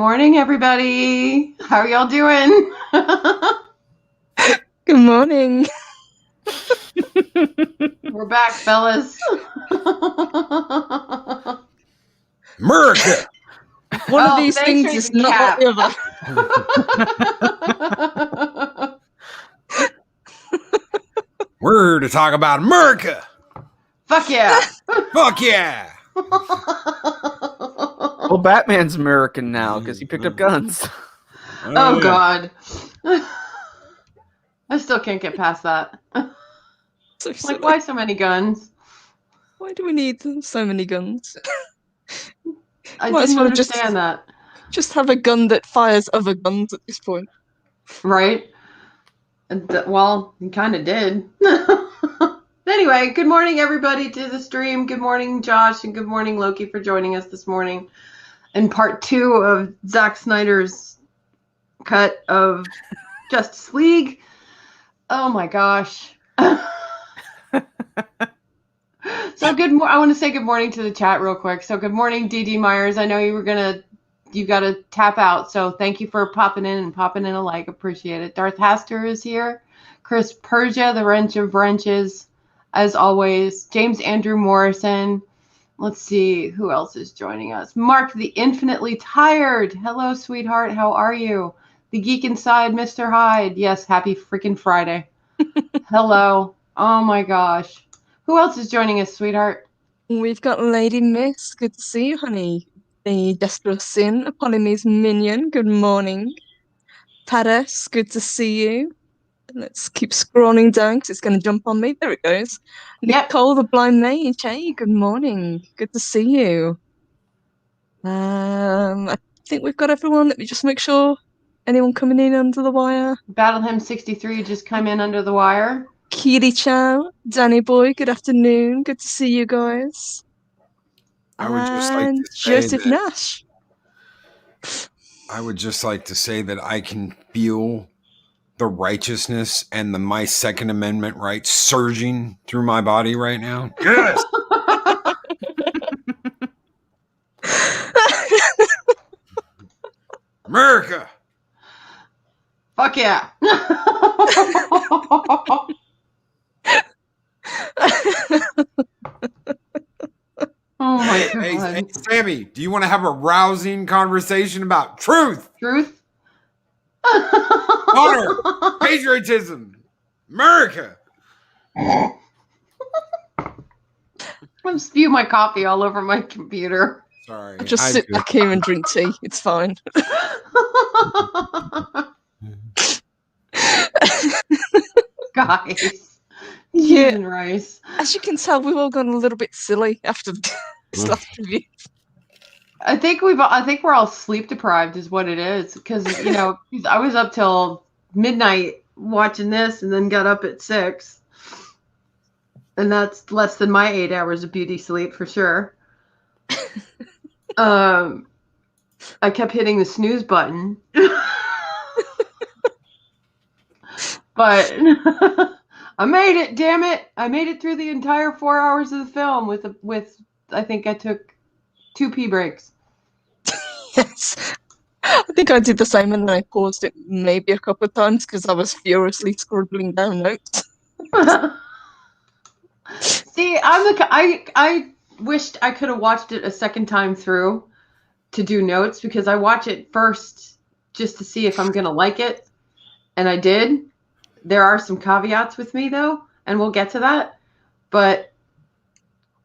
morning, everybody. How are y'all doing? Good morning. We're back, fellas. America! One of these things is not like the other. We're here to talk about America! Fuck yeah! Fuck yeah! Well, Batman's American now because he picked up guns. Oh, yeah. God. I still can't get past that. So Like, why so many guns? Why do we need so many guns? I Might as didn't well understand that. Just have a gun that fires other guns at this point. Right? Well, you kind of did. Anyway, good morning, everybody, to the stream. Good morning, Josh, and good morning, Loki, for joining us this morning in part 2 of Zack Snyder's cut of Justice League. Oh my gosh. So I want to say good morning to the chat real quick. So good morning, DD Myers. I know you got to tap out. So thank you for popping in a like. Appreciate it. Darth Haster is here. Chris Persia, the wrench of wrenches, as always. James Andrew Morrison. Let's see who else is joining us. Mark the Infinitely Tired. Hello, sweetheart. How are you? The Geek Inside, Mr. Hyde. Yes, happy freaking Friday. Hello. Oh my gosh. Who else is joining us, sweetheart? We've got Lady Miss. Good to see you, honey. The Desperate Sin, Polyme's Minion. Good morning. Paris, good to see you. Let's keep scrolling down because it's going to jump on me. There it goes. Yep. Nicole, the Blind Mage. Hey, good morning. Good to see you. I think we've got everyone. Let me just make sure. Anyone coming in under the wire? Battleham63 just come in under the wire. Kiri Chow, Danny Boy, good afternoon. Good to see you guys. I would just like And to say Joseph that, Nash. I would just like to say that I can feel the righteousness and my Second Amendment rights surging through my body right now. Yes! America! Fuck yeah. Oh my God. Hey, Sammy, do you want to have a rousing conversation about truth? Truth? Honor, patriotism, America. I'm spewing my coffee all over my computer. Sorry. Just sit back here and drink tea. It's fine. Guys. Yeah. Cheese and rice. As you can tell, we've all gone a little bit silly after this last review. I think we're all sleep deprived is what it is. Because, I was up till midnight watching this and then got up at 6. And that's less than my 8 hours of beauty sleep for sure. I kept hitting the snooze button. But I made it, damn it. I made it through the entire 4 hours of the film with I think I took 2 pee breaks. Yes. I think I did the same and then I paused it maybe a couple of times because I was furiously scribbling down notes. See, I wished I could have watched it a second time through to do notes because I watch it first just to see if I'm going to like it. And I did. There are some caveats with me though, and we'll get to that. But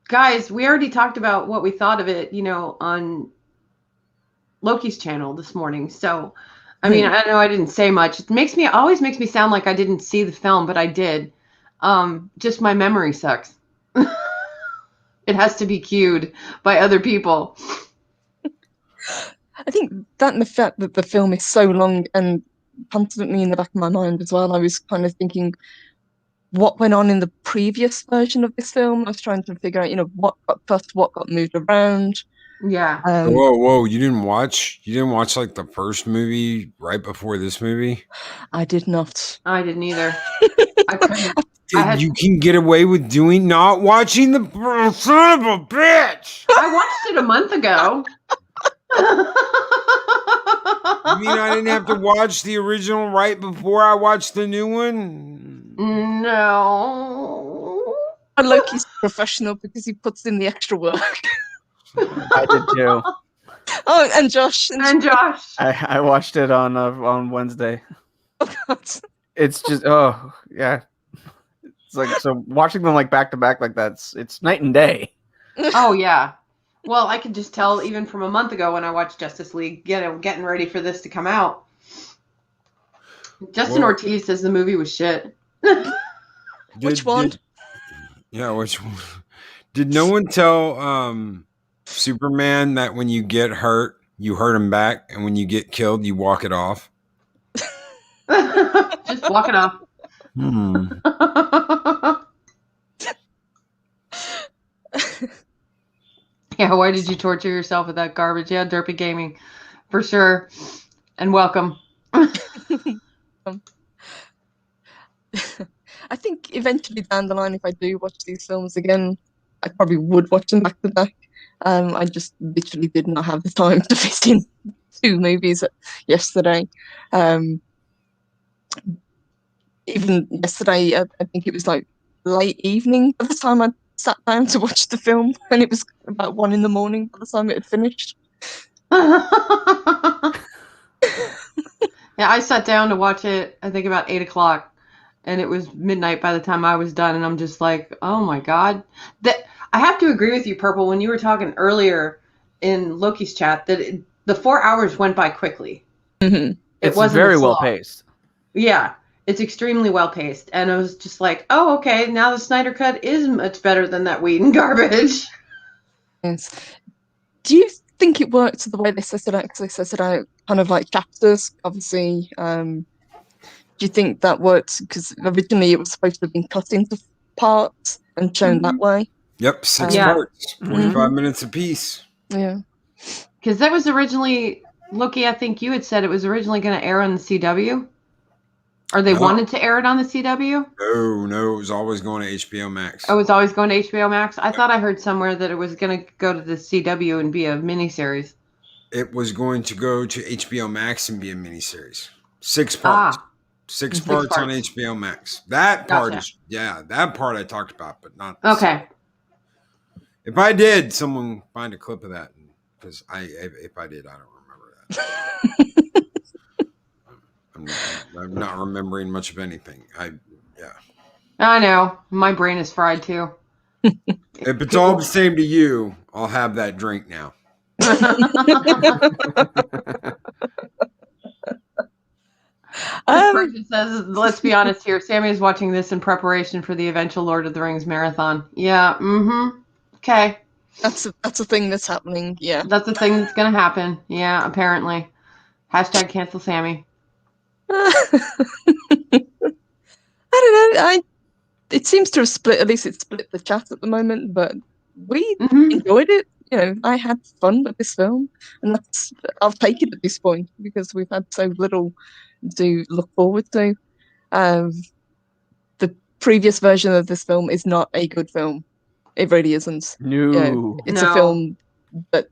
guys, we already talked about what we thought of it, on Loki's channel this morning. So, I mean, I know I didn't say much. It always makes me sound like I didn't see the film, but I did. Just my memory sucks. It has to be cued by other people. I think that and the fact that the film is so long and constantly in the back of my mind as well, I was kind of thinking what went on in the previous version of this film. I was trying to figure out, what got cut, what got moved around. Yeah. Whoa! You didn't watch like the first movie right before this movie? I did not. I didn't either. I couldn't. You can get away with not watching the son of a bitch. I watched it a month ago. You mean I didn't have to watch the original right before I watched the new one? No. I like he's professional because he puts in the extra work. I did too. Oh, and Josh. And Josh. I watched it on Wednesday. Oh, God. It's just yeah. It's like so watching them like back to back like that. It's night and day. Oh yeah. Well, I could just tell even from a month ago when I watched Justice League, getting ready for this to come out. Justin Ortiz says the movie was shit. Which one? Which one? Did no one tell Superman that when you get hurt, you hurt him back, and when you get killed, you walk it off? Just walk it off. Yeah, why did you torture yourself with that garbage? Yeah, Derpy Gaming, for sure. And welcome. I think eventually down the line, if I do watch these films again, I probably would watch them back to back. I just literally did not have the time to fit in 2 movies yesterday. Even yesterday, I think it was like late evening by the time I sat down to watch the film, and it was about 1 a.m. by the time it had finished. Yeah, I sat down to watch it, I think about 8 o'clock, and it was midnight by the time I was done, and I'm just like, oh my God. I have to agree with you, Purple, when you were talking earlier in Loki's chat, that the 4 hours went by quickly. Mm-hmm. It It's wasn't very slow. well paced. Yeah, it's extremely well paced, and I was just like, oh, okay, now the Snyder Cut is much better than that Whedon garbage. Yes. Do you think it worked the way they set it out? Because they set it out kind of like chapters, obviously. Do you think that worked? Because originally it was supposed to have been cut into parts and shown that way. Yep, 6 Yeah. parts, 45 minutes apiece. Yeah. Because that was originally, Loki, I think you had said it was originally going to air on the CW. Or they wanted to air it on the CW? No, it was always going to HBO Max. Oh, it was always going to HBO Max? I thought I heard somewhere that it was going to go to the CW and be a miniseries. It was going to go to HBO Max and be a miniseries. 6 parts. 6 parts on HBO Max. That part that part I talked about, but not this. Okay. If I did, someone find a clip of that, because if I did, I don't remember that. I'm not remembering much of anything. I know. My brain is fried too. If it's all the same to you, I'll have that drink now. This person says, let's be honest here. Sammy is watching this in preparation for the eventual Lord of the Rings marathon. Yeah, okay. That's a thing that's happening, yeah. That's a thing that's going to happen. Yeah, apparently. Hashtag cancel Sammy. I don't know. It seems to have split. At least it split the chat at the moment. But we enjoyed it. You know, I had fun with this film, and I'll take it at this point because we've had so little to look forward to. The previous version of this film is not a good film. It really isn't. No, you know, it's a film that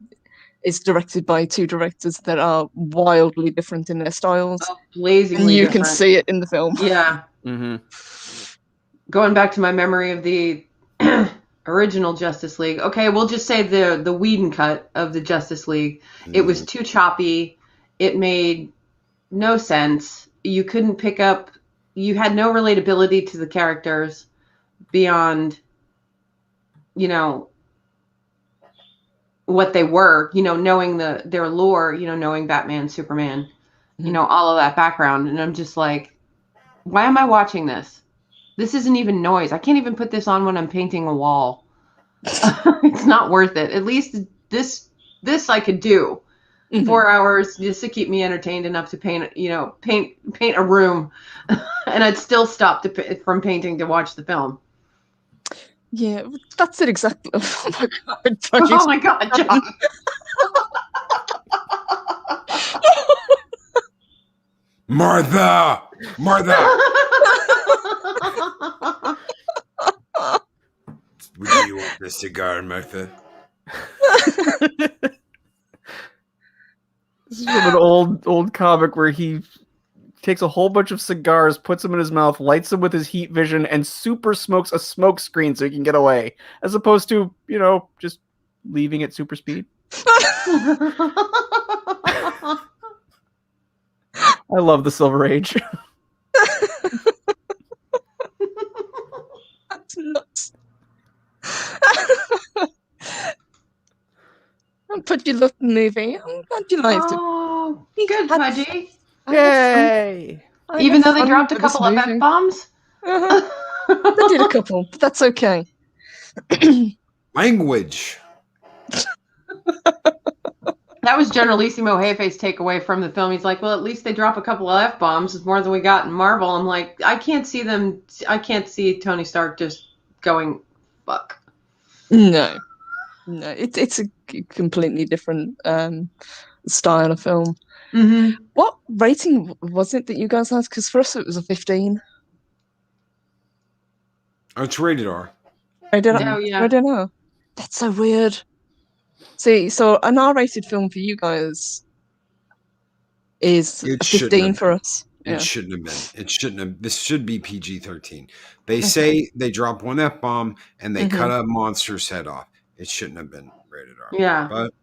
is directed by 2 directors that are wildly different in their styles. Oh, blazingly and you different. can see it in the film. Yeah. Going back to my memory of the original Justice League. Okay, we'll just say the Whedon cut of the Justice League. It was too choppy. It made no sense. You couldn't pick up. You had no relatability to the characters beyond, you know, what they were, you know, knowing their lore, you know, knowing Batman, Superman, you know, all of that background. And I'm just like, why am I watching this? This isn't even noise. I can't even put this on when I'm painting a wall. It's not worth it. At least this I could do. 4 hours just to keep me entertained enough to paint a room. And I'd still stop from painting to watch the film. Yeah, that's it exactly. Oh my God. Oh my God, John. Martha! Would you want a cigar, Martha? from an old comic where he takes a whole bunch of cigars, puts them in his mouth, lights them with his heat vision, and super smokes a smoke screen so he can get away, as opposed to, just leaving at super speed. I love the Silver Age. That's nuts. But you loved the movie. I'm glad you liked it. Oh, good, Pudgy. Yay! Even though they dropped a couple of F-bombs? They did a couple, but that's okay. Language. That was Generalissimo Hefe's takeaway from the film. He's like, well, at least they drop a couple of F-bombs. It's more than we got in Marvel. I'm like, I can't see Tony Stark just going, fuck. No, it's a completely different style of film. Mm-hmm. What rating was it that you guys had? Because for us it was a 15. Oh, it's rated R. I don't yeah. know. That's so weird. See, so an R-rated film for you guys is a 15 for us. It shouldn't have been. It shouldn't have. This should be PG-13. They say they drop one F-bomb and they cut a monster's head off. It shouldn't have been rated R. Yeah. But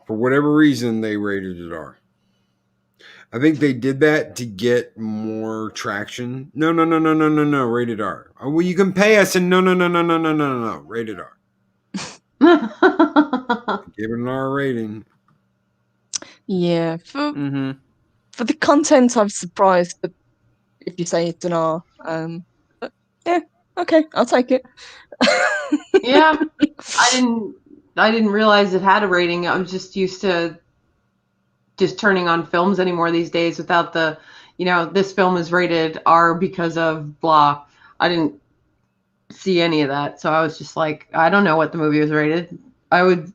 for whatever reason, they rated it R. I think they did that to get more traction. No, rated R. Oh, well, you can pay us, and no, rated R. Give it an R rating. Yeah, for the content, I'm surprised that if you say it's an R. But yeah, okay, I'll take it. Yeah, I didn't realize it had a rating. I'm just used to just turning on films anymore these days without the, this film is rated R because of blah. I didn't see any of that, so I was just like, I don't know what the movie was rated. I would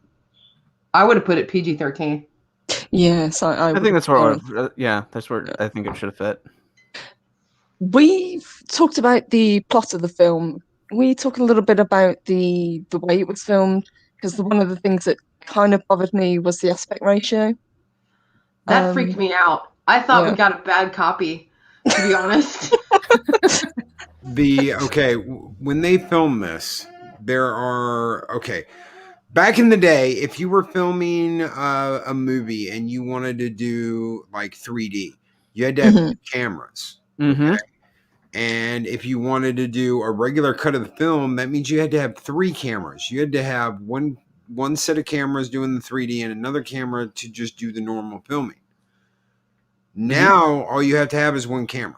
have put it PG-13. Yes, I think that's where. That's where I think it should have fit. We've talked about the plot of the film. We talked a little bit about the way it was filmed, because one of the things that kind of bothered me was the aspect ratio. That freaked me out. I thought we got a bad copy, to be honest. When they film this, back in the day, if you were filming a movie and you wanted to do like 3D, you had to have two cameras. Okay? And if you wanted to do a regular cut of the film, that means you had to have 3 cameras. You had to have one set of cameras doing the 3D and another camera to just do the normal filming. Now, all you have to have is one camera.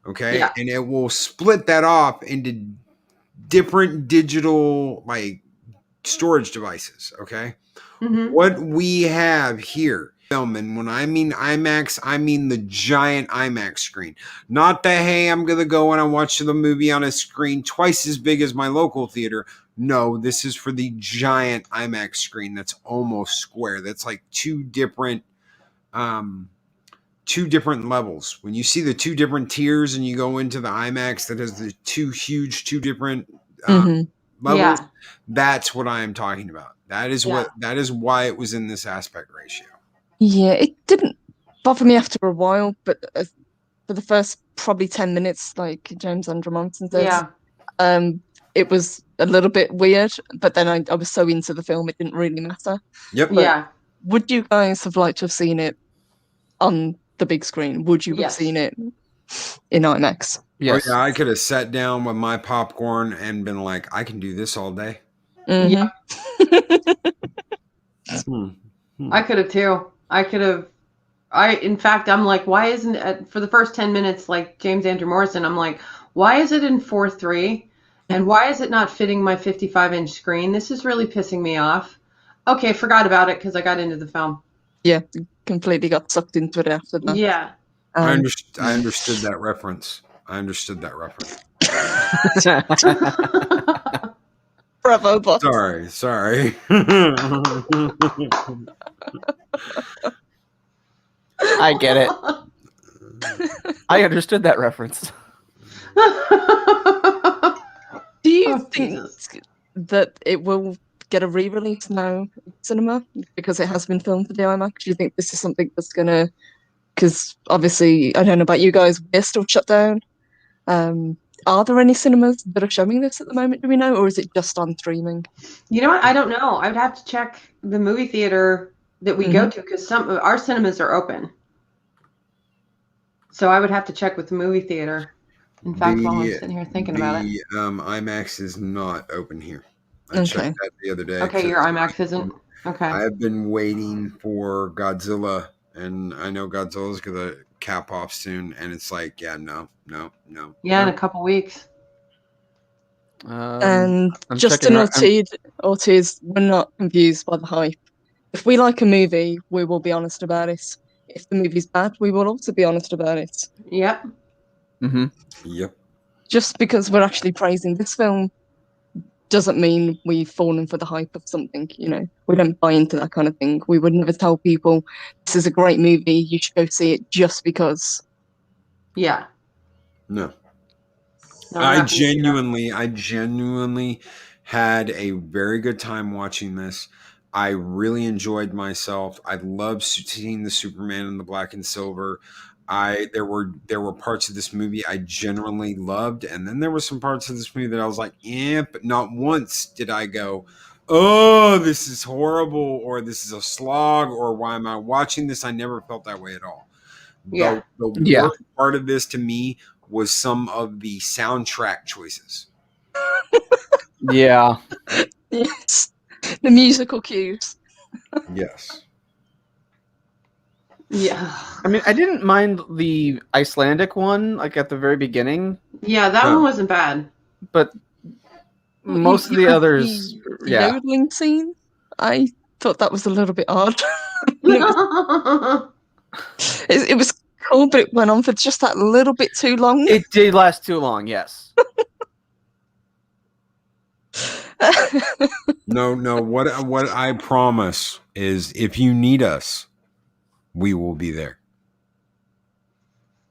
Okay. Yeah. And it will split that off into different digital storage devices. Okay. What we have here, and when I mean IMAX, I mean the giant IMAX screen. Not the, hey, I'm going to go and I watch the movie on a screen twice as big as my local theater. No, this is for the giant IMAX screen that's almost square. That's like two different levels. When you see the 2 different tiers and you go into the IMAX that has the 2 different levels, that's what I am talking about. That is why it was in this aspect ratio. Yeah, it didn't bother me after a while, but for the first probably 10 minutes, like James Andrew Monson says, it was a little bit weird, but then I was so into the film, it didn't really matter. Yep. But would you guys have liked to have seen it on the big screen? Would you have seen it in IMAX? Yes. Oh, yeah, I could have sat down with my popcorn and been like, I can do this all day. Yeah. I could have too. In fact, I'm like, why isn't it, for the first 10 minutes, like James Andrew Morrison, I'm like, why is it in 4:3? And why is it not fitting my 55-inch screen? This is really pissing me off. Okay, forgot about it because I got into the film. Yeah, completely got sucked into it after that. Yeah. I understood that reference. Bravo, boss. Sorry. I get it. I understood that reference. Do you think that it will get a re-release now in cinema because it has been filmed for the IMAX? Do you think this is something that's gonna? Because obviously, I don't know about you guys, we're still shut down. Are there any cinemas that are showing this at the moment? Do we know, or is it just on streaming? You know what? I don't know. I would have to check the movie theater that we go to because some of our cinemas are open. So I would have to check with the movie theater. In fact, while I'm sitting here thinking about it. The IMAX is not open here. I checked that the other day. Okay, your IMAX isn't? Okay. I've been waiting for Godzilla, and I know Godzilla's going to cap off soon, and it's like, yeah, no. Yeah, in a couple weeks. And just an Ortiz, we're not confused by the hype. If we like a movie, we will be honest about it. If the movie's bad, we will also be honest about it. Yep. Mm-hmm. Yep. Just because we're actually praising this film doesn't mean we've fallen for the hype of something, you know. We don't buy into that kind of thing. We would never tell people, this is a great movie, you should go see it just because. Yeah. No. No, I genuinely had a very good time watching this. I really enjoyed myself. I loved seeing the Superman in the black and silver. There were parts of this movie I generally loved, and then there were some parts of this movie that I was like, but not once did I go, oh, this is horrible, or this is a slog, or why am I watching this? I never felt that way at all. Yeah. The worst part of this to me was some of the soundtrack choices. Yeah. Yes. The musical cues. Yes. Yeah. I mean, I didn't mind the Icelandic one, like at the very beginning. Yeah, that one wasn't bad. But most of the others, the yodeling scene, I thought that was a little bit odd. It was cool, but it went on for just that little bit too long. It did last too long, yes. No. What I promise is, if you need us, we will be there.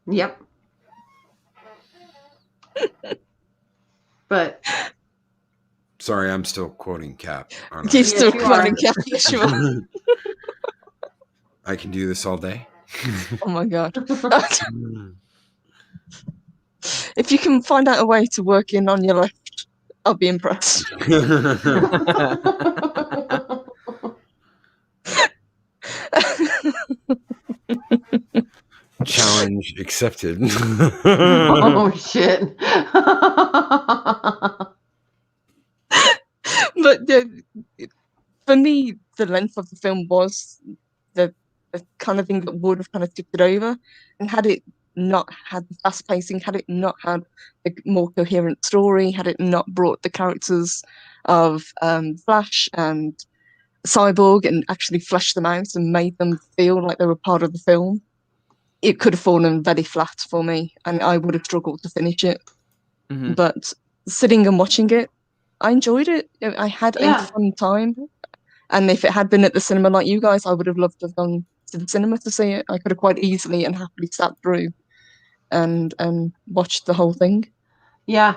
Yep. But sorry, I'm still quoting Cap. You're still quoting Cap, sure. I can do this all day. Oh my god. If you can find out a way to work in on your left, I'll be impressed. Challenge accepted. Oh shit. But for me, the length of the film was the kind of thing that would have kind of tipped it over. And had it not had the fast pacing, had it not had a more coherent story, had it not brought the characters of Flash and Cyborg and actually fleshed them out and made them feel like they were part of the film, it could have fallen very flat for me, and I would have struggled to finish it. Mm-hmm. But sitting and watching it, I enjoyed it. I had a fun time. And if it had been at the cinema like you guys, I would have loved to have gone to the cinema to see it. I could have quite easily and happily sat through and watched the whole thing. Yeah.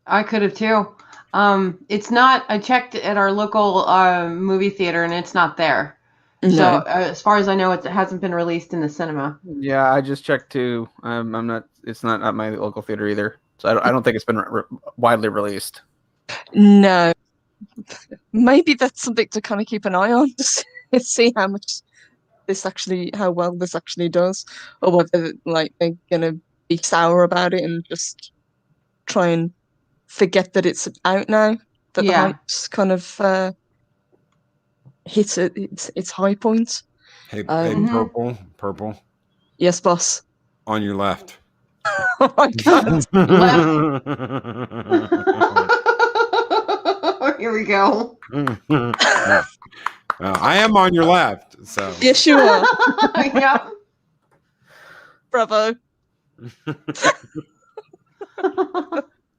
I could have too. It's not, I checked at our local movie theater and it's not there. No. So as far as I know, it hasn't been released in the cinema. Yeah, I just checked too. It's not at my local theater either. So I don't think it's been widely released. No. Maybe that's something to kind of keep an eye on to see how well this actually does, or whether like they're gonna be sour about it and just try and forget that it's out now, that the hype's kind of hit its high point. Hey, purple. Yes, boss. On your left. Oh my god. Here we go. I am on your left, so. Yes, you are. Yep. Bravo.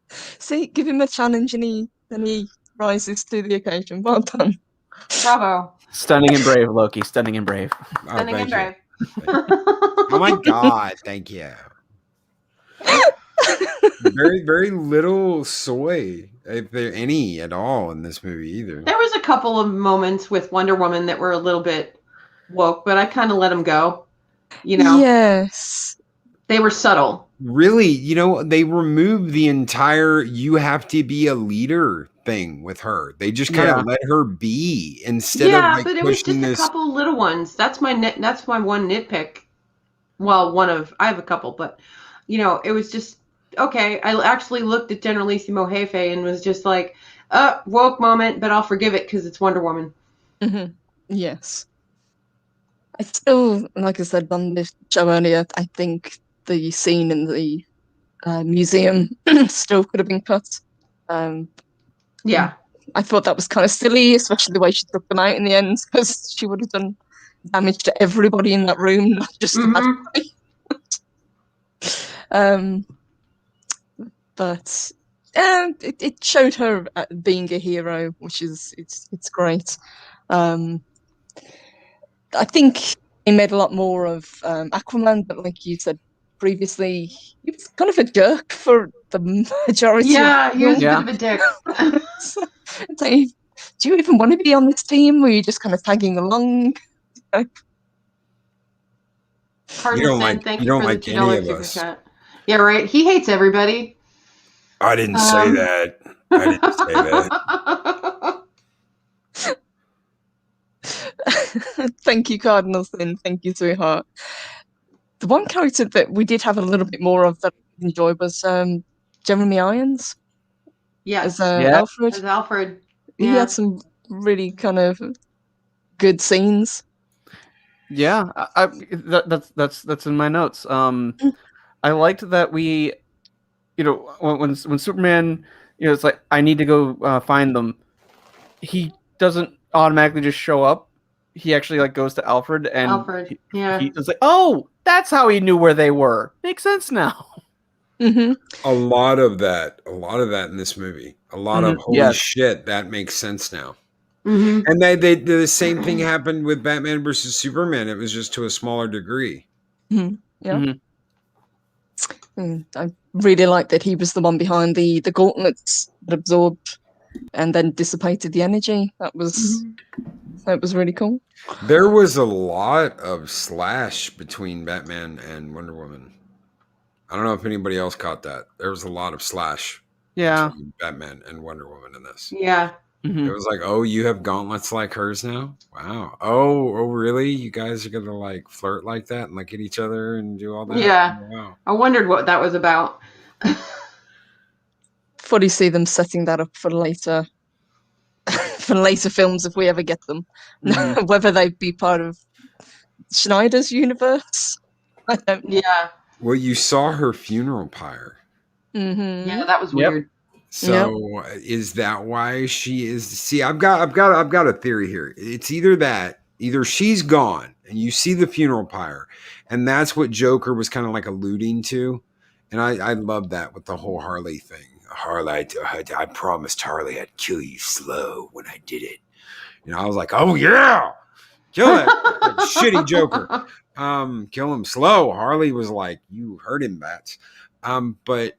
See, give him a challenge and he rises to the occasion. Well done. Bravo. Stunning and brave, Loki. Stunning and brave. Stunning and brave. Oh my god, thank you. very, very little soy, if there any at all, in this movie either. There was a couple of moments with Wonder Woman that were a little bit woke, but I kind of let them go. You know, Yes. they were subtle. Really, they removed the entire "you have to be a leader" thing with her. They just kind of let her be instead of like but it was pushing just a this. couple of little ones. That's my one nitpick. Well, I have a couple, but it was just okay. I actually looked at Generalissimo Hefe and was just like, woke moment, but I'll forgive it because it's Wonder Woman. Mm-hmm. Yes. I still, like I said on the show earlier, I think the scene in the museum still could have been cut. Yeah. I thought that was kind of silly, especially the way she took them out in the end, because she would have done damage to everybody in that room, not just the bad guy. But it showed her being a hero, which is it's great. I think they made a lot more of Aquaman, but like you said previously, he was kind of a jerk for the majority. Yeah, he was a bit of a dick. It's like, do you even want to be on this team? Or are you just kind of tagging along? Cardinal Sin, thank you for the $2 super us. chat. Yeah, right. He hates everybody. I didn't say that. I didn't say that. Thank you, Cardinal Sin. Thank you, sweetheart. The one character that we did have a little bit more of that I enjoyed was Jeremy Irons. Yes. Alfred. As Alfred. He had some really kind of good scenes. Yeah, that's in my notes. I liked that we, when Superman, it's like I need to go find them. He doesn't automatically just show up. He actually like goes to Alfred and he's like, oh, that's how he knew where they were. Makes sense now. Mm-hmm. A lot of that in this movie. A lot of holy shit, that makes sense now. Mm-hmm. And the same thing happened with Batman versus Superman. It was just to a smaller degree. Mm-hmm. Yeah. Mm-hmm. I really like that he was the one behind the gauntlets that absorbed and then dissipated the energy. That was really cool. There was a lot of slash between Batman and Wonder Woman. I don't know if anybody else caught that. There was a lot of slash between Batman and Wonder Woman in this. Yeah. Mm-hmm. It was like, oh, you have gauntlets like hers now? Wow. Oh, really? You guys are going to like flirt like that and look at each other and do all that? Yeah. Oh, wow. I wondered what that was about. Fully see them setting that up for later films if we ever get them. Mm-hmm. Whether they be part of Snyder's universe. I don't know. Yeah. Well, you saw her funeral pyre. Mm-hmm. Yeah, that was weird. So is that why she is? See, I've got a theory here. It's either she's gone and you see the funeral pyre, and that's what Joker was kind of like alluding to. And I love that with the whole Harley thing. Harley, I promised Harley I'd kill you slow when I did it. I was like, oh yeah, kill it, shitty Joker. Kill him slow. Harley was like, you hurt him, Bats. But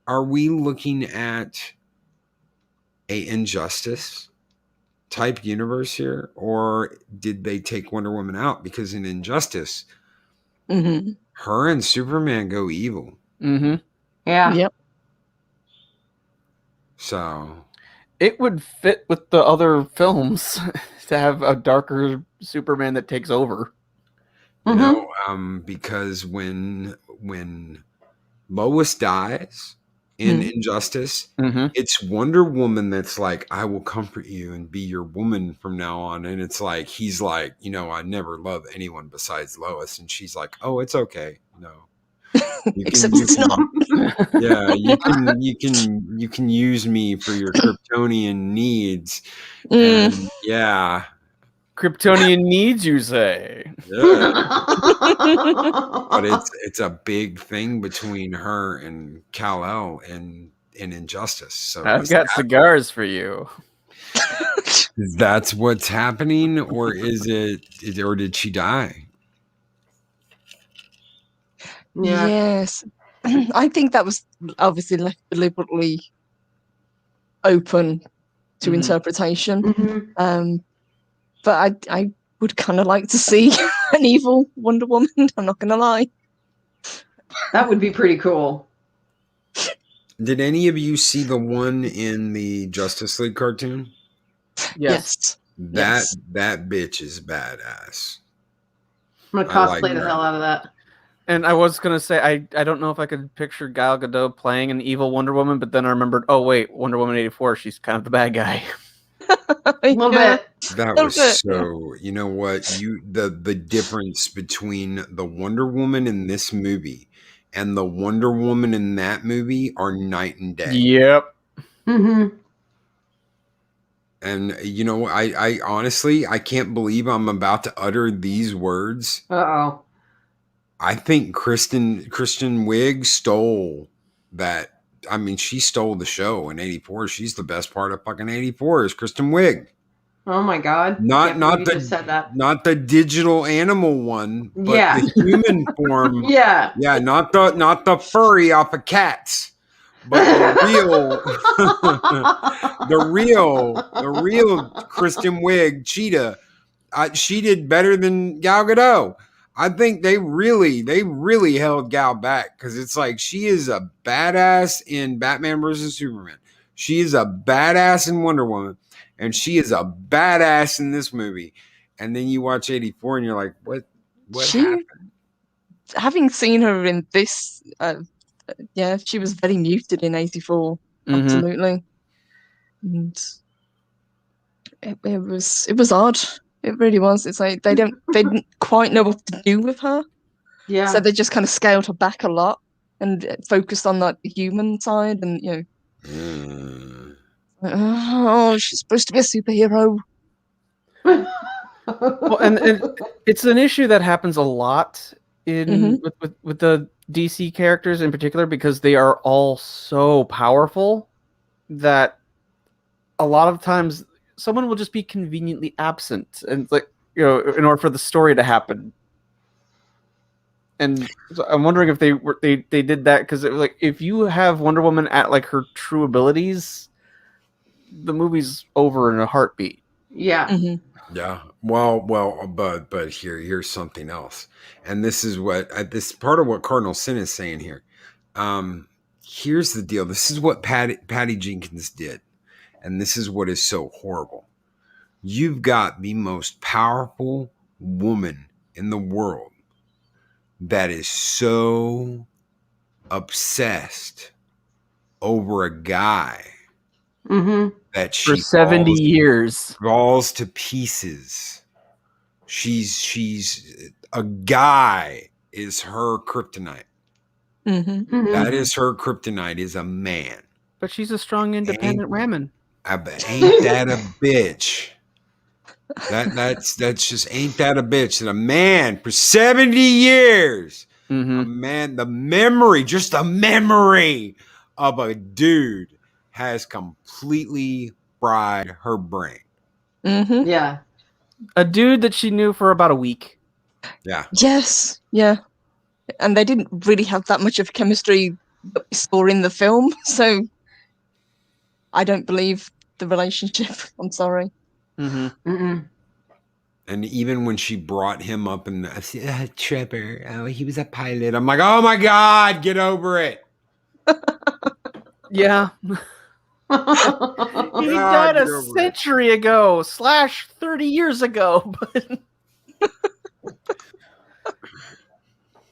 are we looking at a Injustice type universe here, or did they take Wonder Woman out? Because in Injustice, her and Superman go evil. Mm-hmm. Yeah. Yep. So it would fit with the other films to have a darker Superman that takes over. Because when Lois dies in Injustice, it's Wonder Woman that's like, I will comfort you and be your woman from now on. And it's like, he's like, I never love anyone besides Lois. And she's like, oh, it's okay. No. Except it's not. Yeah, you can use me for your Kryptonian needs. And Kryptonian needs, you say? Yeah. But it's a big thing between her and Kal-El in Injustice. So I've got cigars for you. That's what's happening, or did she die? Yeah. Yes. I think that was obviously left deliberately open to interpretation. Mm-hmm. But I would kind of like to see an evil Wonder Woman. I'm not going to lie. That would be pretty cool. Did any of you see the one in the Justice League cartoon? Yes. That Yes. that bitch is badass. I'm gonna I like cosplay the that. hell out of that. And I was gonna say I don't know if I could picture Gal Gadot playing an evil Wonder Woman, but then I remembered, oh wait, Wonder Woman 84, she's kind of the bad guy. A little bit. That Little was bit, so. You know what? The difference between the Wonder Woman in this movie and the Wonder Woman in that movie are night and day. Yep. Mm-hmm. And you know, I honestly I can't believe I'm about to utter these words. Uh-oh. I think Kristen Wiig stole that. I mean, she stole the show in '84. She's the best part of fucking '84 is Kristen Wiig. Oh my God. Not Can't not believe you the just said that. not the digital animal one, but Yeah. the human form. Yeah. Yeah, not the furry off of Cats, but the real Kristen Wiig Cheetah. She did better than Gal Gadot. I think they really held Gal back because it's like she is a badass in Batman versus Superman. She is a badass in Wonder Woman, and she is a badass in this movie. And then you watch '84, and you're like, what happened? Having seen her in this, she was very muted in '84. Mhm. Absolutely, and it was odd. It really was. It's like they didn't quite know what to do with her. Yeah. So they just kind of scaled her back a lot and focused on that human side, and oh, she's supposed to be a superhero. Well, and it's an issue that happens a lot in with the DC characters in particular because they are all so powerful that a lot of times someone will just be conveniently absent, and like in order for the story to happen. And so I'm wondering if they did that because it was like if you have Wonder Woman at like her true abilities, the movie's over in a heartbeat. Yeah. Mm-hmm. Yeah. Well, but here's something else, and this is what this part of what Cardinal Sin is saying here. Here's the deal. This is what Patty Jenkins did, and this is what is so horrible. You've got the most powerful woman in the world that is so obsessed over a guy that she for 70 years falls to pieces. She's a guy is her kryptonite. That is her kryptonite is a man. But she's a strong, independent woman. Ain't that a bitch? That's just ain't that a bitch? That a man for 70 years, a man, the memory of a dude has completely fried her brain. Yeah. A dude that she knew for about a week. Yeah. Yes. Yeah. And they didn't really have that much of chemistry that we saw in the film, so I don't believe the relationship. I'm sorry. And even when she brought him up and Trevor, he was a pilot. I'm like, oh my God, get over it. Yeah. He died a century ago / 30 years ago, but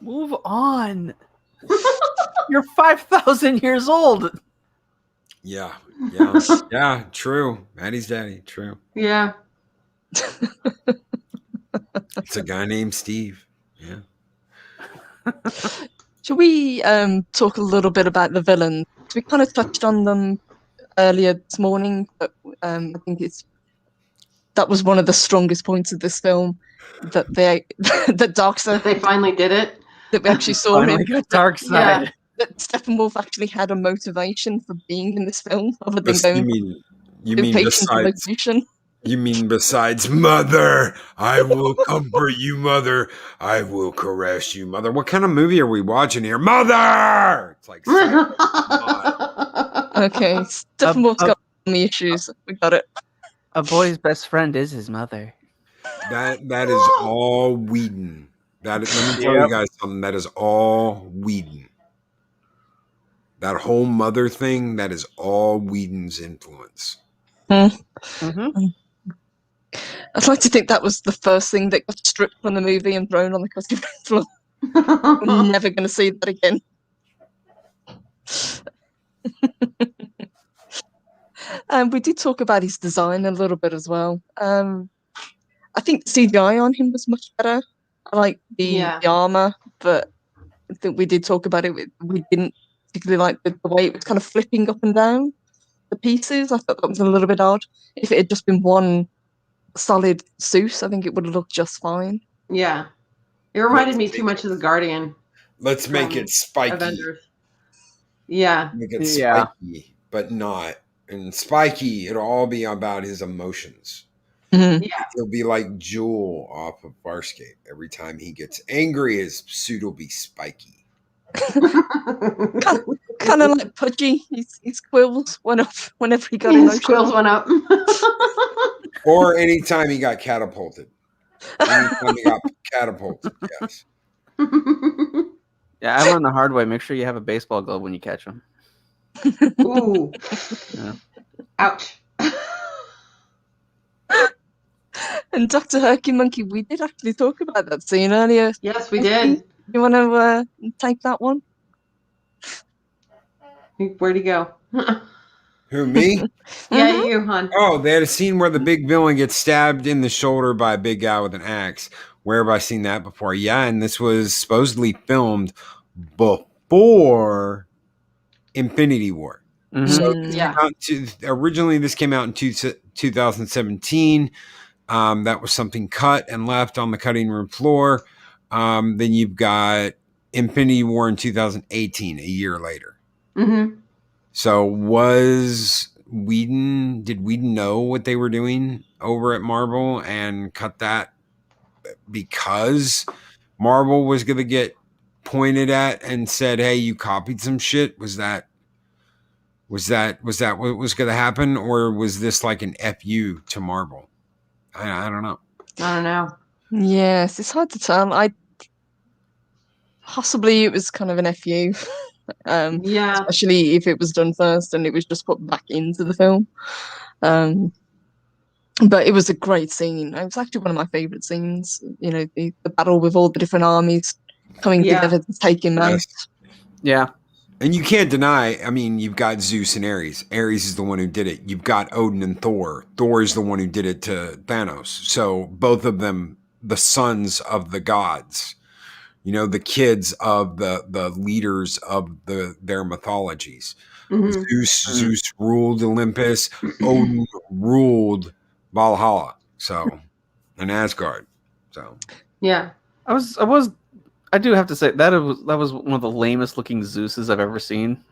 move on. You're 5,000 years old. Yeah, true. Maddie's daddy, true. Yeah. It's a guy named Steve. Yeah. Shall we talk a little bit about the villains? We kind of touched on them earlier this morning, but I think that was one of the strongest points of this film that that Darkseid, They finally did it. that we actually saw him. Darkseid. Yeah. That Steppenwolf actually had a motivation for being in this film, other than You going mean You mean besides mother? I will comfort you, mother. I will caress you, mother. What kind of movie are we watching here? Mother! It's like Okay, Steppenwolf's got me issues. We got it. A boy's best friend is his mother. that is all Whedon. Let me tell you guys something. That is all Whedon. That whole mother thing, that is all Whedon's influence. Mm-hmm. I'd like to think that was the first thing that got stripped from the movie and thrown on the cutting room floor. I'm never going to see that again. We did talk about his design a little bit as well. I think the CGI on him was much better. I like the armor, but I think we did talk about it. We didn't particularly like the way it was kind of flipping up and down the pieces. I thought that was a little bit odd. If it had just been one solid Zeus, I think it would have looked just fine. Yeah. It reminded me too much of the Guardian. Let's make it spiky. Avengers. Yeah. Make it spiky, but not. And spiky, it'll all be about his emotions. Mm-hmm. Yeah. He'll be like Jewel off of Farscape. Every time he gets angry, his suit will be spiky. kind of like Pudgy. His quills went up whenever he got his emotional. quills went up. Or anytime he got catapulted. Anytime he got catapulted, yes. Yeah, I learned the hard way. Make sure you have a baseball glove when you catch him. Ooh. Yeah. Ouch. And Dr. Herky Monkey, we did actually talk about that scene earlier. Yes, we did. You want to take that one? Where'd he go? Who, me? Yeah, you, hon. Oh, they had a scene where the big villain gets stabbed in the shoulder by a big guy with an axe. Where have I seen that before? Yeah, and this was supposedly filmed before Infinity War. Mm-hmm. So originally this came out in 2017. That was something cut and left on the cutting room floor. Then you've got Infinity War in 2018, a year later. Mm-hmm. So did Whedon know what they were doing over at Marvel and cut that because Marvel was going to get pointed at and said, hey, you copied some shit? Was that what was going to happen? Or was this like an FU to Marvel? I don't know. I don't know. Yes, it's hard to tell. Possibly it was kind of an FU. Yeah. Especially if it was done first and it was just put back into the film. But it was a great scene. It was actually one of my favorite scenes. You know, the battle with all the different armies coming together to take him out. Yeah. And you can't deny, I mean, you've got Zeus and Ares. Ares is the one who did it. You've got Odin and Thor. Thor is the one who did it to Thanos. So both of them, the sons of the gods, you know, the kids of the leaders of their mythologies. Mm-hmm. Zeus ruled Olympus. Odin ruled Valhalla. So, and Asgard. So, yeah. I do have to say that was one of the lamest looking Zeuses I've ever seen.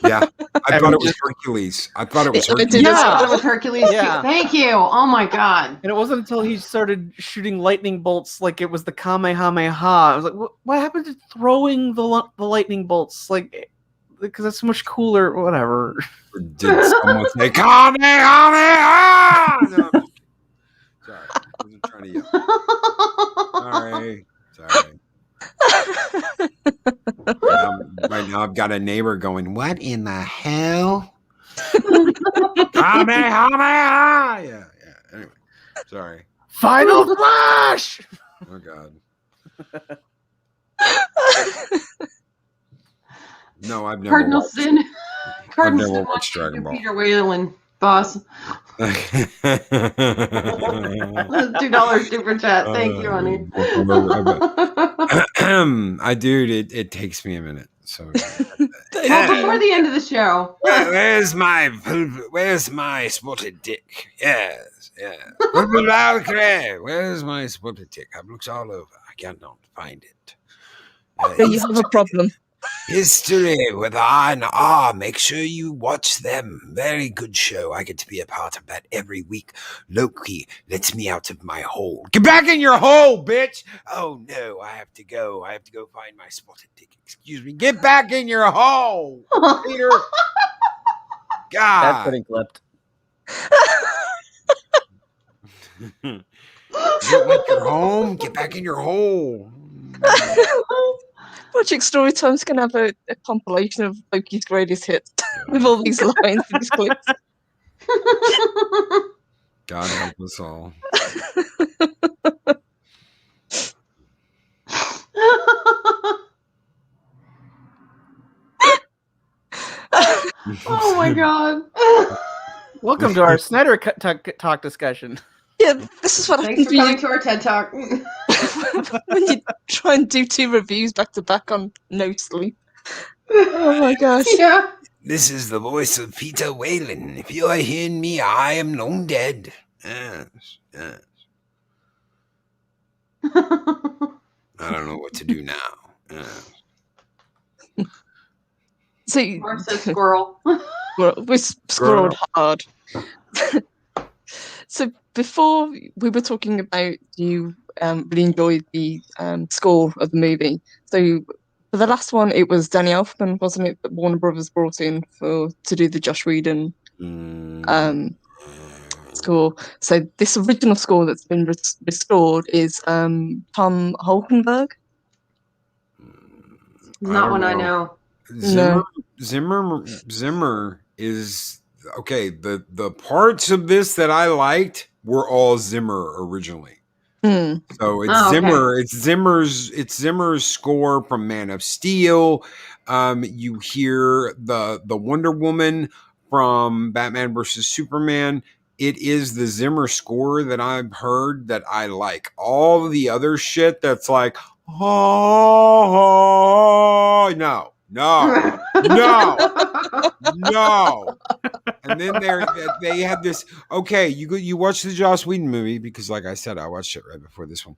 Yeah, I thought it was Hercules. I thought it was Hercules. Yeah, I thought it was Hercules. Yeah. Thank you. Oh my god. And it wasn't until he started shooting lightning bolts like it was the Kamehameha. I was like, what happened to throwing the lightning bolts? Like, because that's so much cooler. Whatever. Or did someone say Kamehameha? No, sorry, I wasn't trying to yell. Sorry. Right now I've got a neighbor going, what in the hell? Kamehameha! Yeah. Anyway, sorry. Final Flash! Oh, God. No, I've never Cardinal watched Sin. I've never watched Dragon Ball. Peter Whalen, boss. $2 super chat. Thank you, honey. I do. It takes me a minute. So well, before the end of the show. Where's my spotted dick? Yes. Valkyrie, where's my spotted dick? I've looked all over. I cannot find it. You have a problem. History with R&R. Make sure you watch them. Very good show. I get to be a part of that every week. Loki lets me out of my hole. Get back in your hole, bitch! Oh no, I have to go. I have to go find my spotted dick. Excuse me. Get back in your hole, Peter. God. That's getting clipped. You don't like your home? Get back in your hole. Project Storytime's going to have a compilation of Loki's greatest hits with all these lines and these clips. God help us all. Oh my god. Welcome to our Snyder talk discussion. Yeah, this is what Thanks happens for coming to our TED Talk. when you try and do 2 reviews back to back on no sleep. Oh my gosh. Yeah. This is the voice of Peter Whalen. If you are hearing me, I am long dead. Yes, yes. I don't know what to do now. So Mark says squirrel. we scored hard. So before we were talking about you really enjoyed the score of the movie. So for the last one, it was Danny Elfman, wasn't it, that Warner Brothers brought in to do the Josh Whedon score. So this original score that's been restored is Tom Holkenberg. Not one I know. Zimmer is okay. The parts of this that I liked were all Zimmer originally. So it's Zimmer. Okay. It's Zimmer's score from Man of Steel. You hear the Wonder Woman from Batman versus Superman. It is the Zimmer score that I've heard that I like. All the other shit that's like, oh no. And then they had this. Okay, you watch the Joss Whedon movie because, like I said, I watched it right before this one.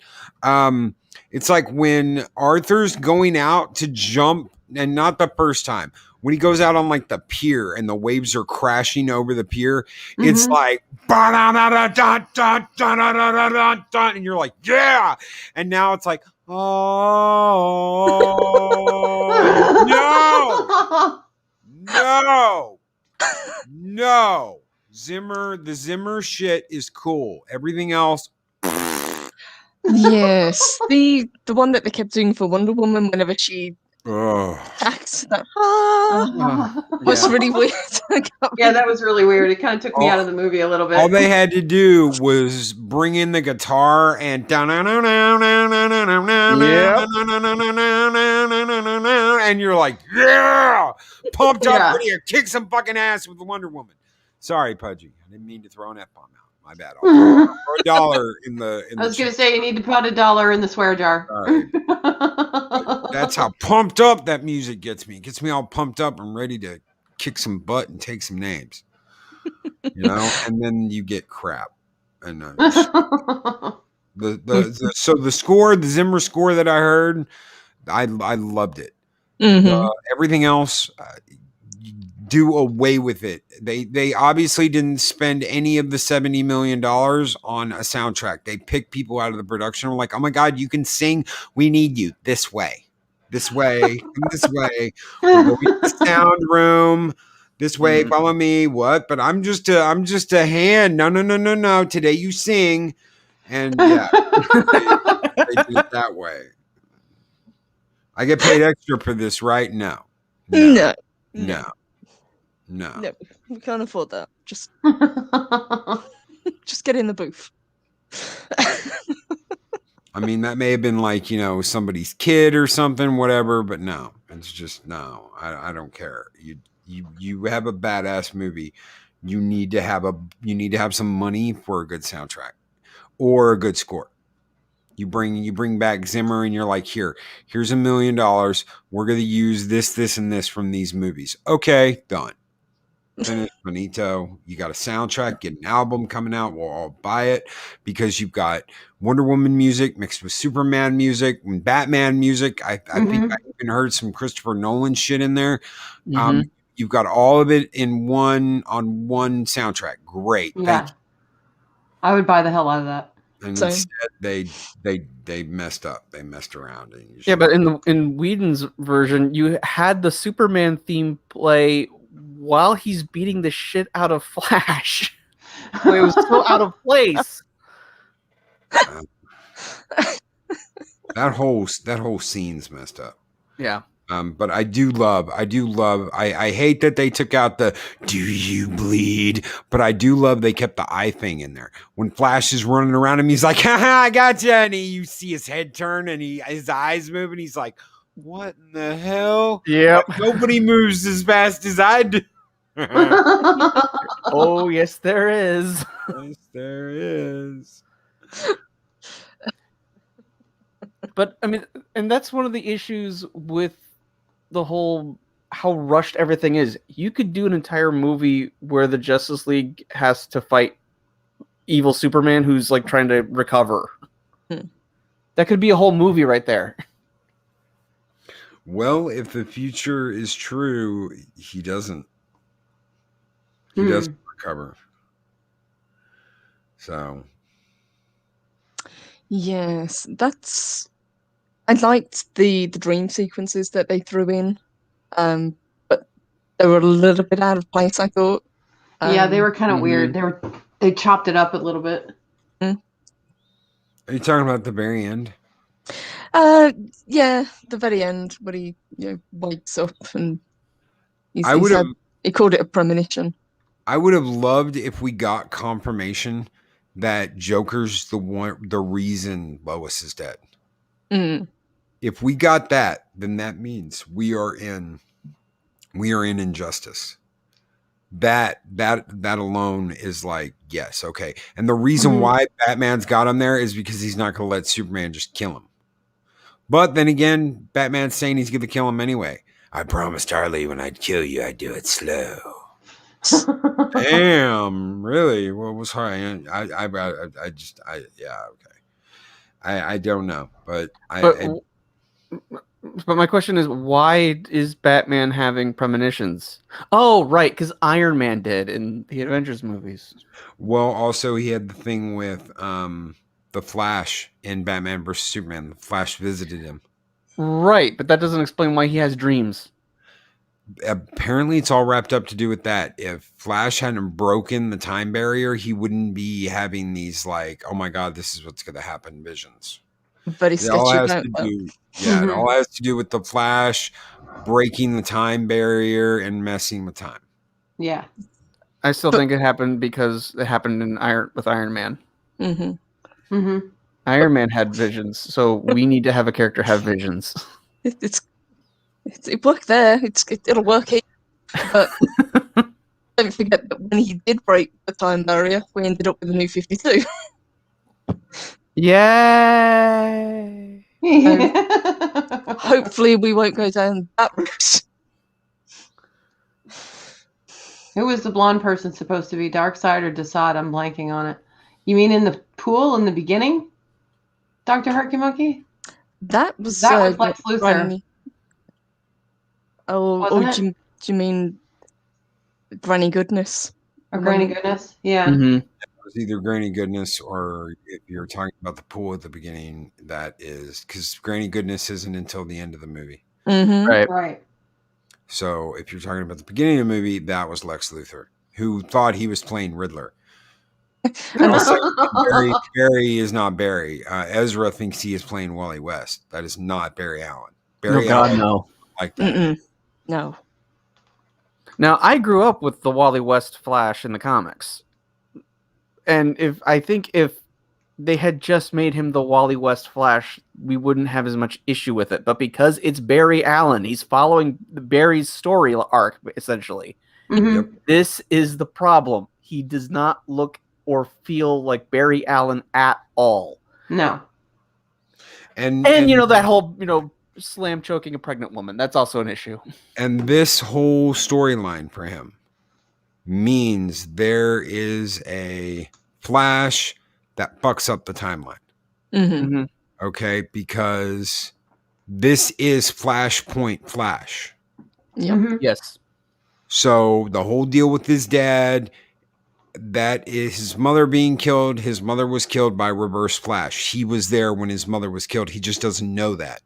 It's like when Arthur's going out to jump, and not the first time. When he goes out on like the pier and the waves are crashing over the pier, it's like, and you're like, yeah. And now it's like, oh no. The Zimmer shit is cool. Everything else. Yes, the one that they kept doing for Wonder Woman whenever she attacks, was really weird. Yeah, that was really weird. It kind of took me out of the movie a little bit. All they had to do was bring in the guitar and and you're like, yeah, pumped up, ready to kick some fucking ass with the Wonder Woman. Sorry, Pudgy, I didn't mean to throw an F-bomb out. My bad. I'll throw $1 in the. I was going to say you need to put $1 in the swear jar. Sorry. That's how pumped up that music gets me. It gets me all pumped up and ready to kick some butt and take some names. And then you get crap. And so the score, the Zimmer score that I heard, I loved it. Everything else, do away with it. They obviously didn't spend any of the $70 million on a soundtrack. They picked people out of the production. We're like, oh my God, you can sing. We need you this way. This way. This way. We're going to the sound room. This way. Follow me. What? But I'm just a hand. No. Today you sing. And yeah, they did it that way. I get paid extra for this, right? No, we can't afford that. Just get in the booth. I mean, that may have been like, somebody's kid or something, whatever, but no, it's just no. I don't care. You have a badass movie. You need to have some money for a good soundtrack or a good score. You bring back Zimmer and you're like, here's $1 million. We're going to use this, and this from these movies. Okay, done. Finish, finito. You got a soundtrack, get an album coming out. We'll all buy it because you've got Wonder Woman music mixed with Superman music and Batman music. I think I even heard some Christopher Nolan shit in there. You've got all of it in one soundtrack. Great. Yeah. Thank you. I would buy the hell out of that. And Same. instead they messed up. They messed around. And Yeah, but in Whedon's version, you had the Superman theme play while he's beating the shit out of Flash. It was so out of place. that whole scene's messed up. Yeah. But I do love, I hate that they took out the "do you bleed," but I do love they kept the eye thing in there. When Flash is running around him, he's like, haha, I got you. And you see his head turn and his eyes move and he's like, what in the hell? Yep. Like, nobody moves as fast as I do. Oh, yes, there is. Yes, there is. But, I mean, and that's one of the issues with the whole how rushed everything is. You could do an entire movie where the Justice League has to fight evil Superman who's like trying to recover. That could be a whole movie right there. Well, if the future is true, he doesn't. He doesn't recover. So. Yes, I liked the dream sequences that they threw in, but they were a little bit out of place, I thought. Yeah, they were kind of weird. They chopped it up a little bit. Are you talking about the very end? Yeah, the very end where he wakes up and he called it a premonition. I would have loved if we got confirmation that Joker's the reason Lois is dead. If we got that, then that means we are in injustice. That alone is like, yes, okay. And the reason why Batman's got him there is because he's not going to let Superman just kill him. But then again, Batman's saying he's going to kill him anyway. I promised Harley when I'd kill you, I'd do it slow. Damn, really? What was hard? I don't know, but my question is, why is Batman having premonitions? Oh, right, because Iron Man did in the Avengers movies. Well, also he had the thing with the Flash in Batman vs Superman. The Flash visited him. Right, but that doesn't explain why he has dreams. Apparently it's all wrapped up to do with that. If Flash hadn't broken the time barrier, he wouldn't be having these like, oh my god, this is what's going to happen visions. Very sketchy. It all has to do with the Flash breaking the time barrier and messing with time. Yeah. I still think it happened because it happened with Iron Man. Iron Man had visions, so we need to have a character have visions. It worked there. It'll work here. But don't forget that when he did break the time barrier, we ended up with a new 52. Yay! Hopefully we won't go down that route. Who was the blonde person supposed to be? Darkseid or Desaad? I'm blanking on it. You mean in the pool in the beginning? Dr. Herky Monkey? That was Lex Luthor. Do you mean Granny Goodness? Or Granny Goodness? Yeah. It was either Granny Goodness or if you're talking about the pool at the beginning, that is because Granny Goodness isn't until the end of the movie. Right. So if you're talking about the beginning of the movie, that was Lex Luthor, who thought he was playing Riddler. Barry is not Barry. Ezra thinks he is playing Wally West. That is not Barry Allen. Barry Allen, no. Like that. No. Now, I grew up with the Wally West Flash in the comics. And if they had just made him the Wally West Flash, we wouldn't have as much issue with it. But because it's Barry Allen, he's following Barry's story arc, essentially. This is the problem. He does not look or feel like Barry Allen at all. No. And that whole, slam choking a pregnant woman. That's also an issue. And this whole storyline for him means there is a Flash that fucks up the timeline. Mm-hmm. Okay, because this is Flashpoint Flash. Yep. Mhm. Yes. So the whole deal with his dad, that is his mother being killed. His mother was killed by Reverse Flash. He was there when his mother was killed. He just doesn't know that.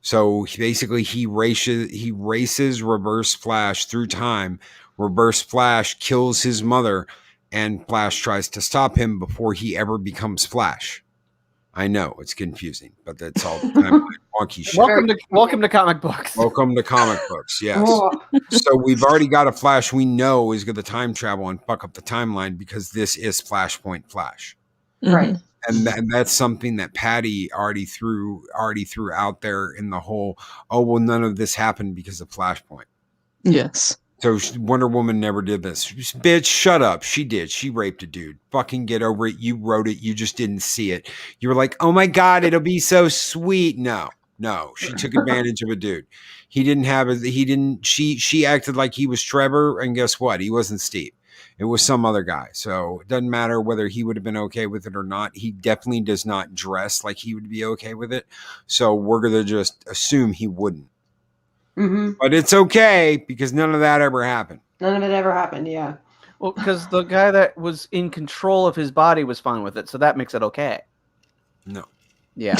So basically, he races Reverse Flash through time. Reverse Flash kills his mother, and Flash tries to stop him before he ever becomes Flash. I know it's confusing, but that's all the time wonky shit. Welcome to comic books. Welcome to comic books. Yes. Oh. So we've already got a Flash we know is going to time travel and fuck up the timeline because this is Flashpoint Flash. Right. And that's something that Patty already threw out there in the whole, oh, well, none of this happened because of Flashpoint. Yes. So Wonder Woman never did this. Bitch, shut up. She did. She raped a dude. Fucking get over it. You wrote it. You just didn't see it. You were like, oh my God, it'll be so sweet. No, she took advantage of a dude. She acted like he was Trevor, and guess what? He wasn't Steve. It was some other guy. So it doesn't matter whether he would have been okay with it or not. He definitely does not dress like he would be okay with it. So we're going to just assume he wouldn't. Mm-hmm. But it's okay because none of that ever happened. None of it ever happened. Yeah. Well, because the guy that was in control of his body was fine with it, so that makes it okay. No. Yeah.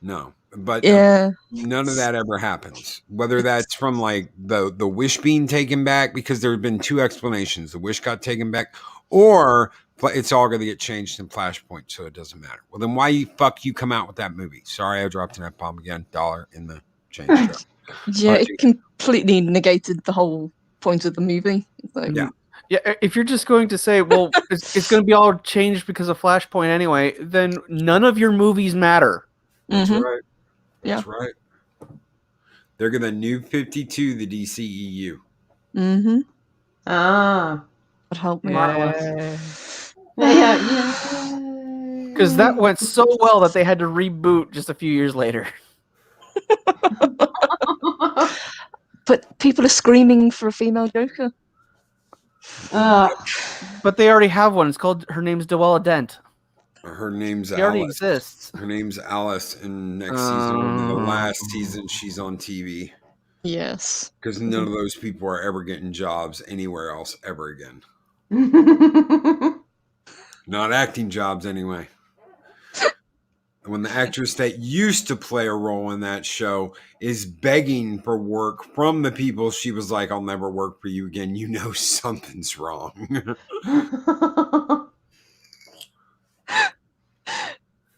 No. But Yeah. none of that ever happens. Whether that's from like the wish being taken back, because there have been two explanations. The wish got taken back, or it's all going to get changed in Flashpoint, so it doesn't matter. Well, then why you come out with that movie? Sorry, I dropped an F-bomb again. $1 in the change show. Yeah, it completely negated the whole point of the movie. Like, Yeah. Yeah, if you're just going to say, well, it's going to be all changed because of Flashpoint anyway, then none of your movies matter. That's Mhm. right. That's Yeah. right. They're going to New 52 the DCEU. Mm-hmm. Ah. Would help me. Marvelous. Yeah. Because that went so well that they had to reboot just a few years later. But people are screaming for a female Joker. But they already have one. It's called, her name's Dewella Dent. Her name's She already Alice. exists. Her name's Alice, and next season will be the last season she's on TV. Yes. Because none of those people are ever getting jobs anywhere else ever again. Not acting jobs, anyway. When the actress that used to play a role in that show is begging for work from the people, she was like, I'll never work for you again. You know something's wrong.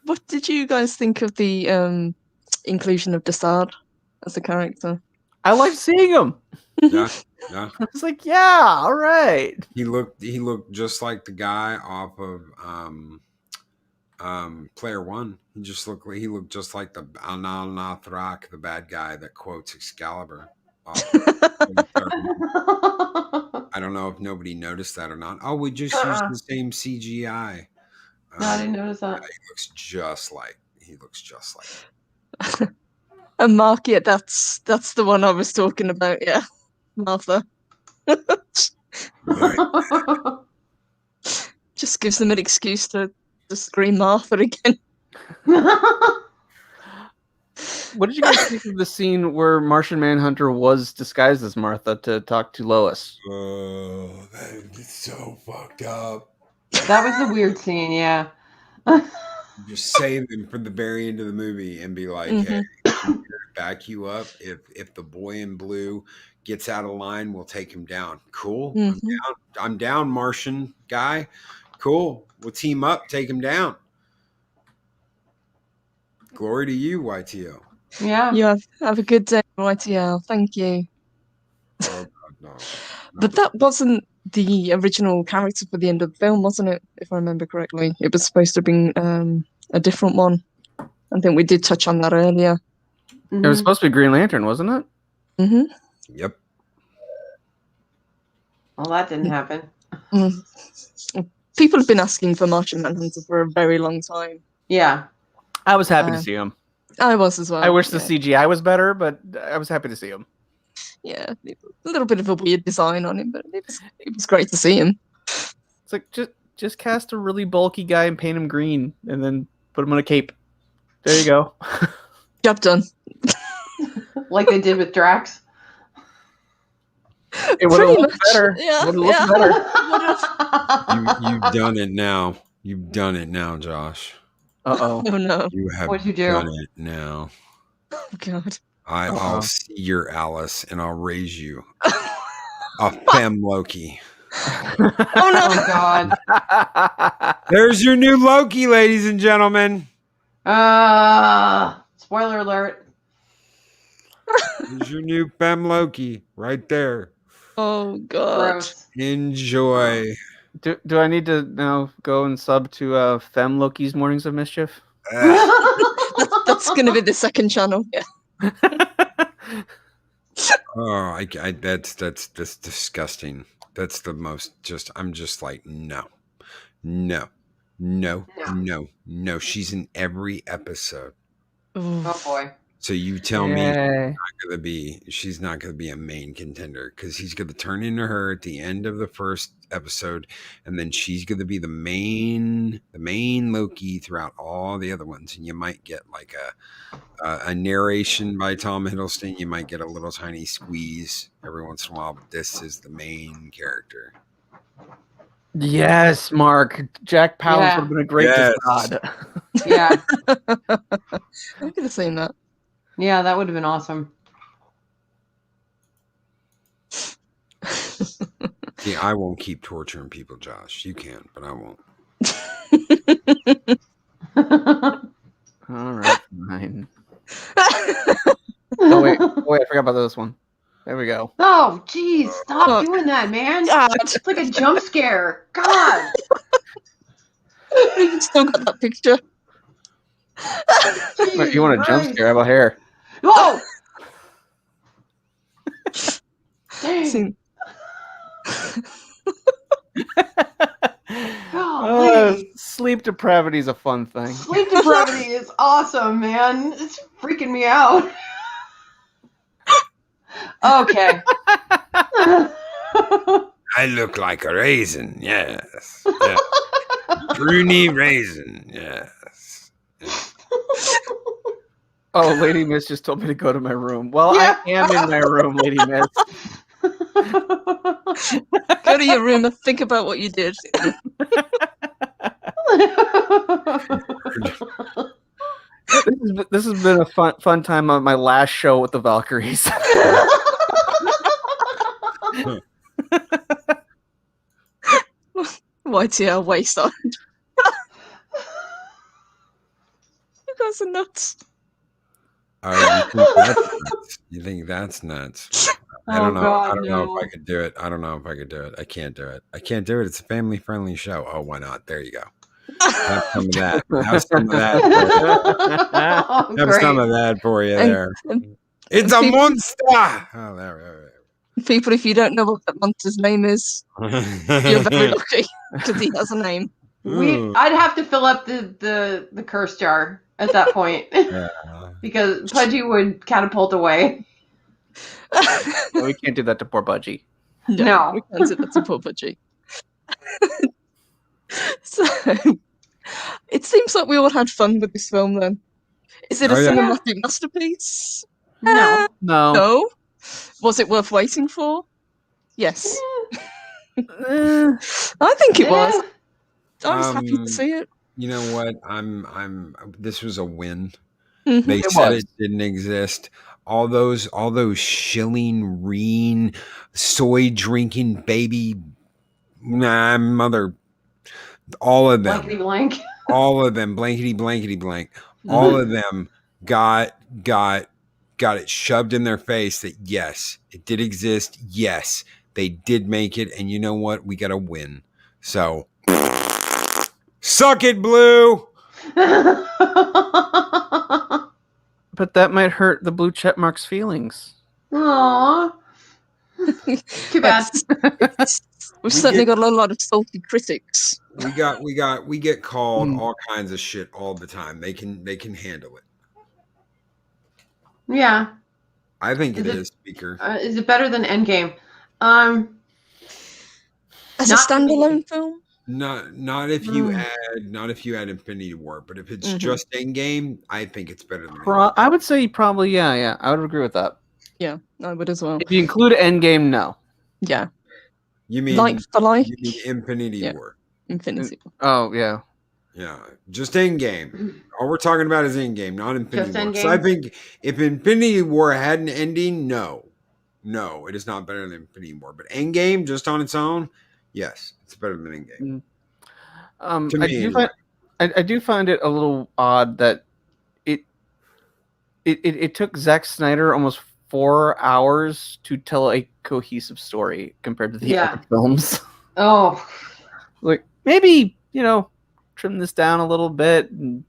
What did you guys think of the inclusion of Desard as a character? I liked seeing him. Yeah. I was like, yeah, all right. He looked just like the guy off of Player One. He looked just like the Anal Nathrak, the bad guy that quotes Excalibur. I don't know if nobody noticed that or not. Oh, we just used the same CGI. No, I didn't notice that. He looks just like. And Mark, yeah, that's the one I was talking about. Yeah, Martha. Right. Just gives them an excuse to scream Martha again. What did you guys think of the scene where Martian Manhunter was disguised as Martha to talk to Lois? Oh, that's so fucked up. That was a weird scene, yeah. Just save him for the very end of the movie and be like, hey, I'm here to back you up. If the boy in blue gets out of line, we'll take him down. Cool. I'm down, Martian guy. Cool. We'll team up, take him down. Glory to you, YTO. Yeah. You have a good day, YTL. Thank you. Oh, God, no. But that wasn't the original character for the end of the film, wasn't it? If I remember correctly, it was supposed to have been a different one. I think we did touch on that earlier. It was supposed to be Green Lantern, wasn't it? Mm-hmm. Yep. Well, that didn't happen. People have been asking for Martian Manhunter for a very long time. Yeah. I was happy to see him. I was as well. I wish the CGI was better, but I was happy to see him. Yeah, a little bit of a weird design on him, but it was great to see him. It's like just cast a really bulky guy and paint him green, and then put him on a cape. There you go. Job done. Like they did with Drax. It would have Pretty looked much, better. yeah, Would have looked yeah. better. You've done it now. You've done it now, Josh. Uh-oh. Oh no. You have What'd you do? done it now. Oh god. I'll see your Alice and I'll raise you a femme Loki. Oh Oh no. God. There's your new Loki, ladies and gentlemen. Spoiler alert. There's your new femme Loki right there. Oh god. Gross. Enjoy. Do I need to now go and sub to Femme Loki's Mornings of Mischief? That's gonna be the second channel. Yeah. Oh, that's disgusting. That's the most I'm just like, no. She's in every episode. Oh boy. So you tell me she's not gonna be a main contender because he's gonna turn into her at the end of the first episode, and then she's gonna be the main Loki throughout all the other ones, and you might get like a narration by Tom Hiddleston. You might get a little tiny squeeze every once in a while, but this is the main character. Yes, Mark. Jack Palance Yeah. would have been a great facade. Yeah. I could have seen that. Yeah, that would have been awesome. See, I won't keep torturing people, Josh. You can, but I won't. All right, fine. Oh wait, I forgot about this one. There we go. Oh, geez, stop Look. doing that, man. God. It's like a jump scare. God. You've still got that picture. You want a jump scare? How about hair? Whoa! Dang. Seen- Golly. Sleep depravity is a fun thing. Sleep depravity is awesome, man. It's freaking me out. Okay. I look like a raisin, yes. Yeah. Pruny raisin, yes. Oh, Lady Miss just told me to go to my room. Well, Yeah. I am in my room, Lady Miss. Go to your room and think about what you did. This has been a fun time on my last show with the Valkyries. YTL wayside. You guys are nuts. You think that's nuts? I Oh, don't know. God, I don't know no. if I could do it. I don't know if I could do it. I can't do it. I can't do it. It's a family-friendly show. Oh, why not? There you go. Have some of that. Have some of that. Oh, Have great. some of that for you And- there. and It's a people- monster. Oh, there. People, if you don't know what that monster's name is, you're very lucky because he has a name. Ooh. I'd have to fill up the curse jar at that point Yeah. because Pudgy would catapult away. We can't do that to poor Budgie. No. we can't say that's a poor budgie. So, it seems like we all had fun with this film then. Is it a Oh, yeah. cinematic masterpiece? No. No. No. Was it worth waiting for? Yes. I think it was. I was happy to see it. You know what? This was a win. Mhm. They It said was. it didn't exist. All those shilling reen soy drinking baby mother, all of them, Blankety blank. all of them, blankety blank, all of them got it shoved in their face that yes, it did exist. Yes, they did make it, and you know what? We got to win. So suck it, Blue. But that might hurt the blue check mark's feelings. Aww. Too bad. We've certainly got a lot of salty critics. We get called all kinds of shit all the time. They can handle it. Yeah. I think it Is it- is, Speaker. Is it better than Endgame? As a Not for me. standalone film? Not if you add Infinity War, but if it's just Endgame, I think it's better than Endgame. I would say probably yeah. I would agree with that. Yeah, I would as well. If you include Endgame, no. Yeah. You mean Like for like? You mean Infinity War? Infinity War. Oh yeah. Yeah, just Endgame. All we're talking about is Endgame, not Infinity Just War. So I Endgame? think if Infinity War had an ending, no, it is not better than Infinity War. But Endgame, just on its own, yes, it's better than Endgame. To me, anyway. I do find it a little odd that it took Zack Snyder almost 4 hours to tell a cohesive story compared to the other films. Oh, Like maybe trim this down a little bit, and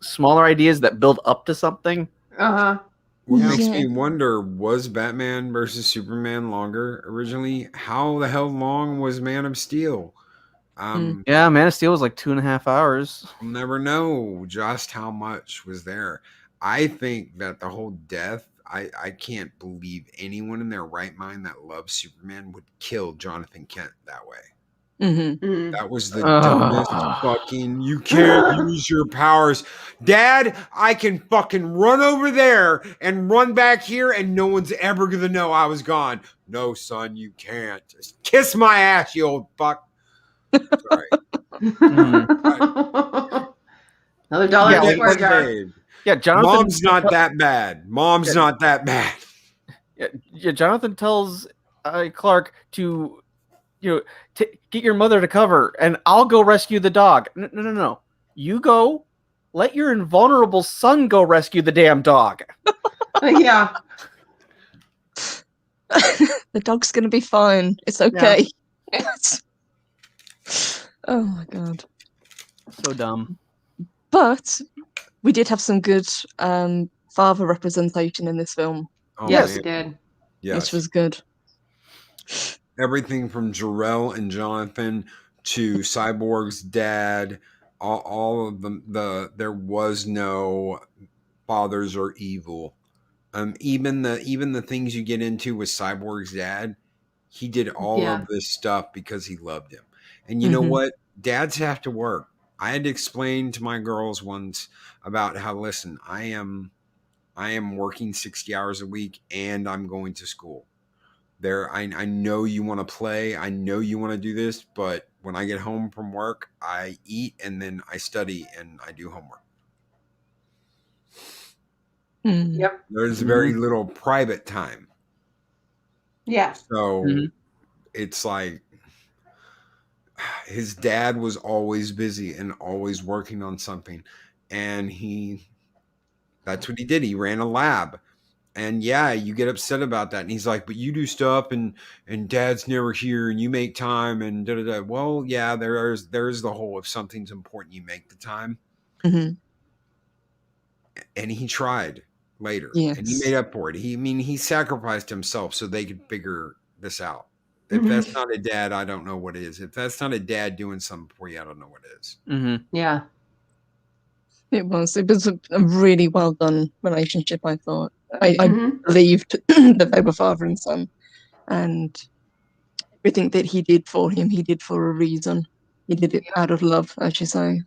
smaller ideas that build up to something. What makes me wonder, was Batman versus Superman longer originally? How the hell long was Man of Steel? Yeah, Man of Steel was like 2.5 hours. We'll never know just how much was there. I think that the whole death, I can't believe anyone in their right mind that loves Superman would kill Jonathan Kent that way. That was the dumbest fucking, you can't use your powers. Dad, I can fucking run over there and run back here and no one's ever gonna know I was gone. No, son, you can't. Just kiss my ass, you old fuck. Sorry. Another dollar in the square jar. Yeah, Jonathan. Mom's not that bad. Mom's not that bad. Yeah, Jonathan tells Clark to, get your mother to cover, and I'll go rescue the dog. No. You go. Let your invulnerable son go rescue the damn dog. Yeah. The dog's gonna be fine. It's okay. Yeah. Oh my god. So dumb. But we did have some good father representation in this film. Oh, yes, we did. Yes. Which was good. Everything from Jor-El and Jonathan to Cyborg's dad, all of them. There was no fathers are evil. Even the things you get into with Cyborg's dad, he did all of this stuff because he loved him. And you know what? Dads have to work. I had to explain to my girls once about how, listen, I am working 60 hours a week and I'm going to school. I know you want to play. I know you want to do this, but when I get home from work, I eat and then I study and I do homework. Yep. There's very little private time. Yeah. So it's like his dad was always busy and always working on something. And that's what he did. He ran a lab. And yeah, you get upset about that. And he's like, but you do stuff and dad's never here and you make time and da da da. Well, yeah, there's the whole, if something's important, you make the time. And he tried later. Yes. And he made up for it. He sacrificed himself so they could figure this out. If that's not a dad, I don't know what is. If that's not a dad doing something for you, I don't know what is. Yeah. It was a really well done relationship, I thought. I believed that they were father and son. And everything that he did for him, he did for a reason. He did it out of love, as you say.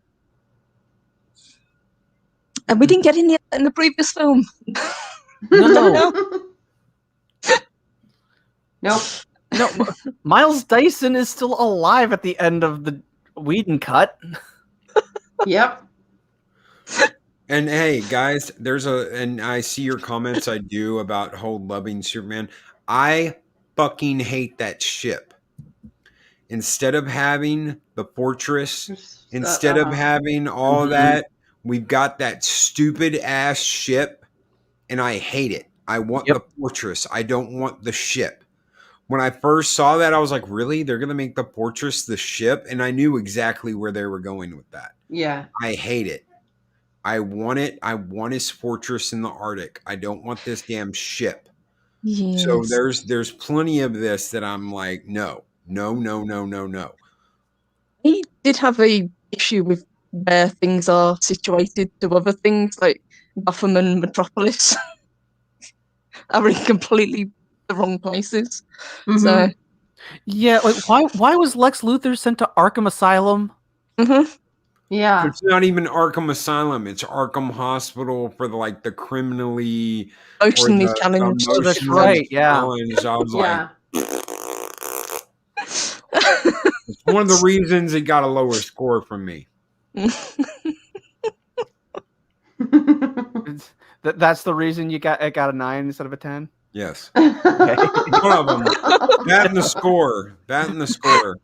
And we didn't get in the previous film. No. Nope. No, Miles Dyson is still alive at the end of the Whedon cut. Yep. And hey, guys, and I see your comments. I do about whole loving Superman. I fucking hate that ship. Instead of having the fortress, instead of having all that, we've got that stupid ass ship, and I hate it. I want the fortress. I don't want the ship. When I first saw that, I was like, really? They're going to make the fortress the ship? And I knew exactly where they were going with that. Yeah. I hate it. I want it. I want his fortress in the Arctic. I don't want this damn ship. Yes. So there's plenty of this that I'm like, no. He did have a issue with where things are situated to other things, like Gotham and Metropolis. are in completely the wrong places. Mhm. So, Yeah, like why was Lex Luthor sent to Arkham Asylum? Yeah. It's not even Arkham Asylum. It's Arkham Hospital for the criminally or emotionally the challenged. Oh, that's emotionally right, yeah. challenged. I was like, Yeah. it's one of the reasons it got a lower score from me. That's the reason it got a 9 instead of a 10. Yes, Okay. one of them. That and the score. That and the score.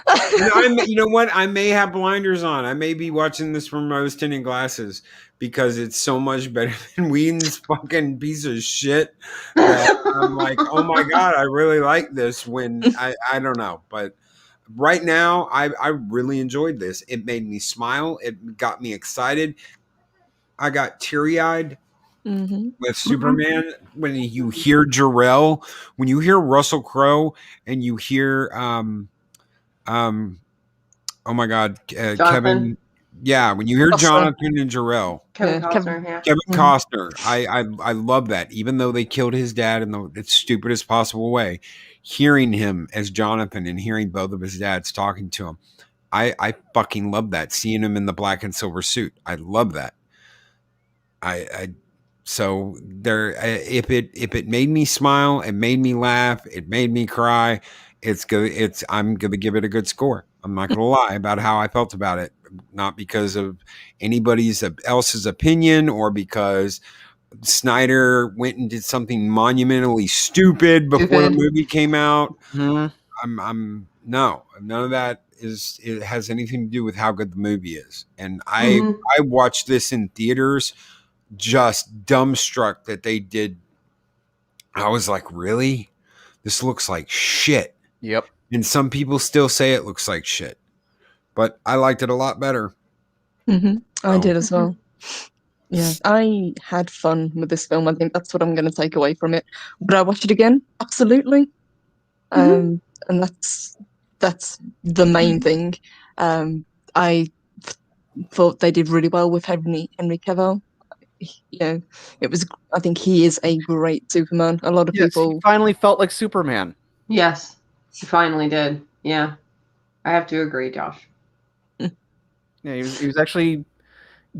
And you know what? I may have blinders on. I may be watching this from rose-tinted glasses because it's so much better than Whedon's fucking piece of shit that I'm like, oh my god, I really like this. When I don't know, but right now I really enjoyed this. It made me smile. It got me excited. I got teary-eyed with Superman when you hear Jor-El, when you hear Russell Crowe, and you hear oh my God, Kevin. Yeah, when you hear Costner. Jonathan and Jor-El, Kevin Yeah, Costner, yeah. Kevin Costner, I love that. Even though they killed his dad in the stupidest possible way, hearing him as Jonathan and hearing both of his dads talking to him, I fucking love that. Seeing him in the black and silver suit, I love that. So there, if it made me smile, it made me laugh, it made me cry. It's good. I'm gonna give it a good score. I'm not gonna lie about how I felt about it, not because of anybody's else's opinion or because Snyder went and did something monumentally stupid before the movie came out. I'm no, none of that it has anything to do with how good the movie is. And I watched this in theaters, just dumbstruck that they did. I was like, really? This looks like shit. Yep. And some people still say it looks like shit, but I liked it a lot better. I did as well. Yeah, I had fun with this film. I think that's what I'm going to take away from it. Would I watch it again? Absolutely. And that's the main thing. I thought they did really well with Henry Cavill. It was. I think he is a great Superman. A lot of people he finally felt like Superman. Yes, he finally did. Yeah, I have to agree, Josh. Yeah, he was actually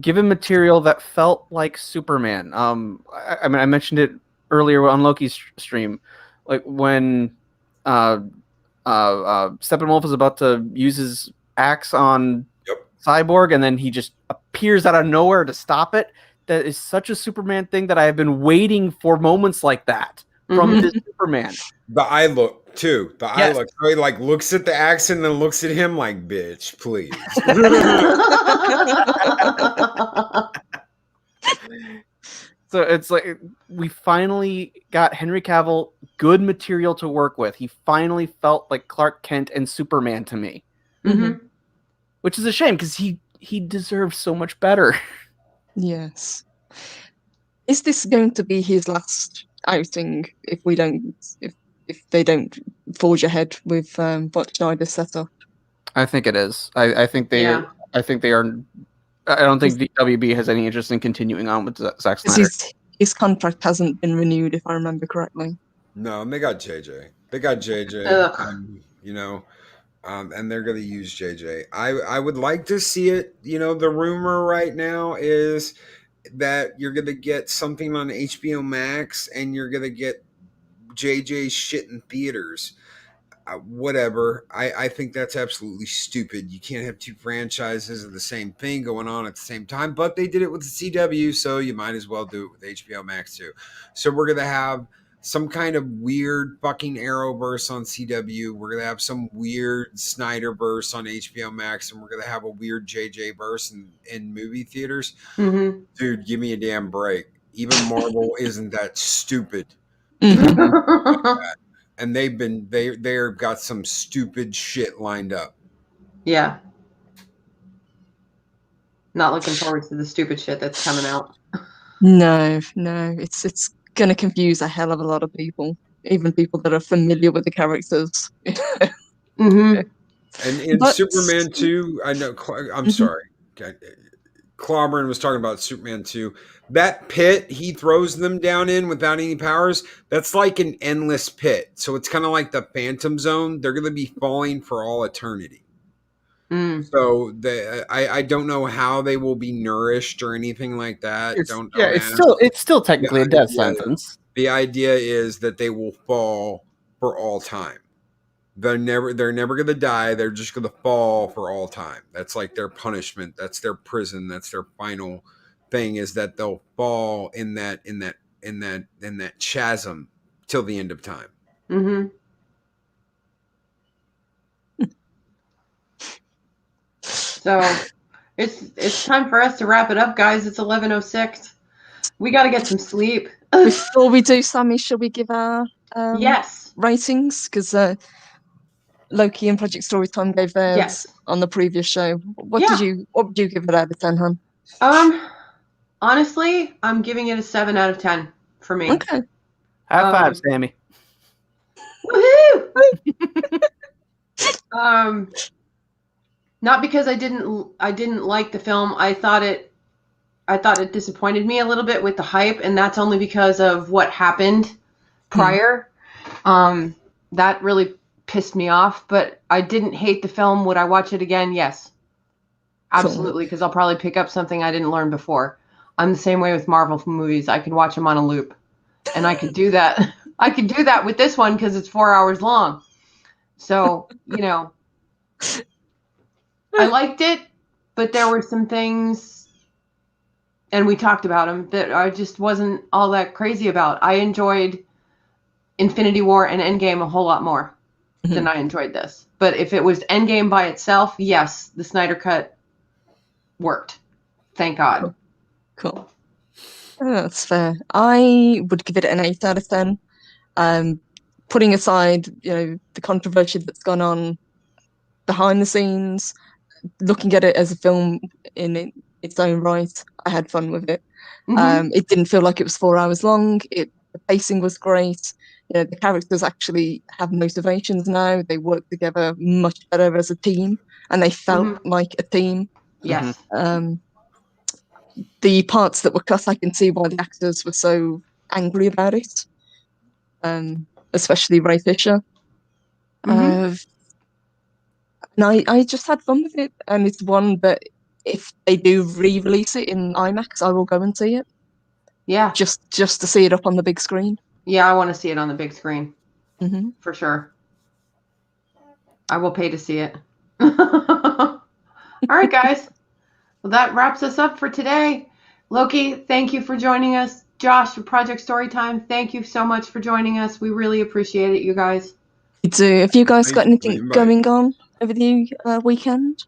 given material that felt like Superman. I mean, I mentioned it earlier on Loki's stream, like when Steppenwolf is about to use his axe on Cyborg, and then he just appears out of nowhere to stop it. That is such a Superman thing that I have been waiting for moments like that from this Superman. The eye look too. The eye look. He looks at the axe and then looks at him like, "Bitch, please." So it's like we finally got Henry Cavill good material to work with. He finally felt like Clark Kent and Superman to me, which is a shame because he deserves so much better. Yes. Is this going to be his last outing if they don't forge ahead with what Snyder's set up? I think it is. I think they are. I don't think the WB has any interest in continuing on with Zack Snyder. His contract hasn't been renewed, if I remember correctly. No, and they got JJ. And they're going to use JJ. I would like to see it. The rumor right now is that you're going to get something on HBO Max and you're going to get JJ's shit in theaters. Whatever. I think that's absolutely stupid. You can't have two franchises of the same thing going on at the same time, but they did it with the CW, so you might as well do it with HBO Max too. So we're going to have some kind of weird fucking Arrowverse on CW. We're going to have some weird Snyderverse on HBO Max, and we're going to have a weird JJ verse in movie theaters. Dude, give me a damn break. Even Marvel isn't that stupid. And they've got some stupid shit lined up. Yeah. Not looking forward to the stupid shit that's coming out. No, it's gonna confuse a hell of a lot of people, even people that are familiar with the characters. And in Superman 2, I know. I'm sorry, Clobberin was talking about Superman 2. That pit he throws them down in without any powers, that's like an endless pit. So it's kind of like the Phantom Zone. They're going to be falling for all eternity. So I don't know how they will be nourished or anything like that. Don't ask. It's still technically a death sentence. The idea is that they will fall for all time. They're never going to die. They're just going to fall for all time. That's like their punishment. That's their prison. That's their final thing, is that they'll fall in that chasm till the end of time. Mm-hmm. So it's time for us to wrap it up, guys. It's 11:06. We got to get some sleep. Before we do, Sammy, shall we give our yes ratings? Because Loki and Project Storytime gave theirs on the previous show. What did you give it out of 10, hon? Honestly, I'm giving it a 7 out of 10 for me. Okay. High five, Sammy. Woohoo! Not because I didn't like the film. I thought it disappointed me a little bit with the hype, and that's only because of what happened prior. That really pissed me off, but I didn't hate the film. Would I watch it again? Yes. Absolutely, because I'll probably pick up something I didn't learn before. I'm the same way with Marvel movies. I can watch them on a loop, and I could do that. I could do that with this one because it's 4 hours long. So, I liked it, but there were some things, and we talked about them, that I just wasn't all that crazy about. I enjoyed Infinity War and Endgame a whole lot more than I enjoyed this. But if it was Endgame by itself, yes, the Snyder Cut worked. Thank God. Cool. Oh, that's fair. I would give it an 8 out of 10. Putting aside, the controversy that's gone on behind the scenes, looking at it as a film in its own right, I had fun with it. It didn't feel like it was 4 hours long. The pacing was great. The characters actually have motivations now. They work together much better as a team, and they felt like a team. Yes. The parts that were cut, I can see why the actors were so angry about it, especially Ray Fisher. And I just had fun with it, and it's one that if they do re-release it in IMAX, I will go and see it. Yeah. Just to see it up on the big screen. Yeah, I want to see it on the big screen. For sure. I will pay to see it. All right, guys. Well, that wraps us up for today. Loki, thank you for joining us. Josh, for Project Storytime, thank you so much for joining us. We really appreciate it, you guys. You do. Have you guys got anything going on over the weekend?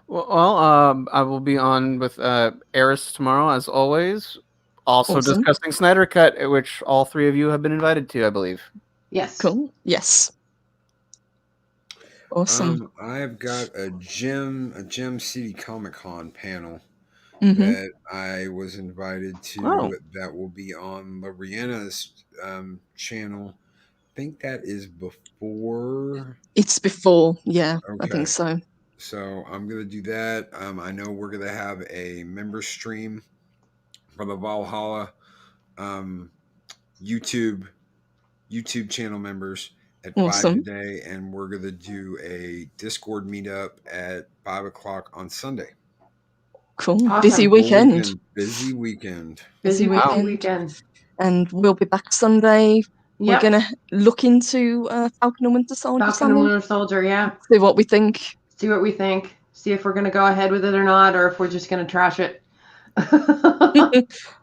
Well, I will be on with Eris tomorrow, as always. Also discussing Snyder Cut, which all three of you have been invited to, I believe. Yes. Cool. Yes. Awesome. I've got a Gem City Comic Con panel that I was invited to. That will be on Loriana's channel. I think that is before. It's before, yeah. Okay. I think so. So I'm gonna do that. I know we're gonna have a member stream for the Valhalla YouTube channel members at 5 today, and we're gonna do a Discord meetup at 5 o'clock on Sunday. Cool. Awesome. Busy weekend. Busy weekend. And we'll be back Sunday. Yep. We're gonna look into Falcon and Winter Soldier. Falcon and Winter Soldier, yeah. See what we think. See if we're gonna go ahead with it or not, or if we're just gonna trash it.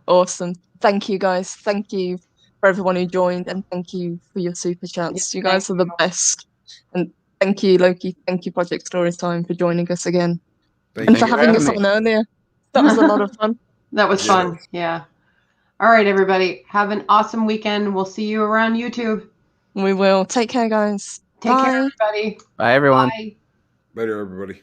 Awesome. Thank you, guys. Thank you for everyone who joined, and thank you for your super chats. You guys are the best. And thank you, Loki. Thank you, Project Storytime, for joining us again. And for having us on earlier. That was a lot of fun. That was fun. Yeah. All right, everybody. Have an awesome weekend. We'll see you around YouTube. We will. Take care, guys. Take care, everybody. Bye, everyone. Bye. Later, everybody.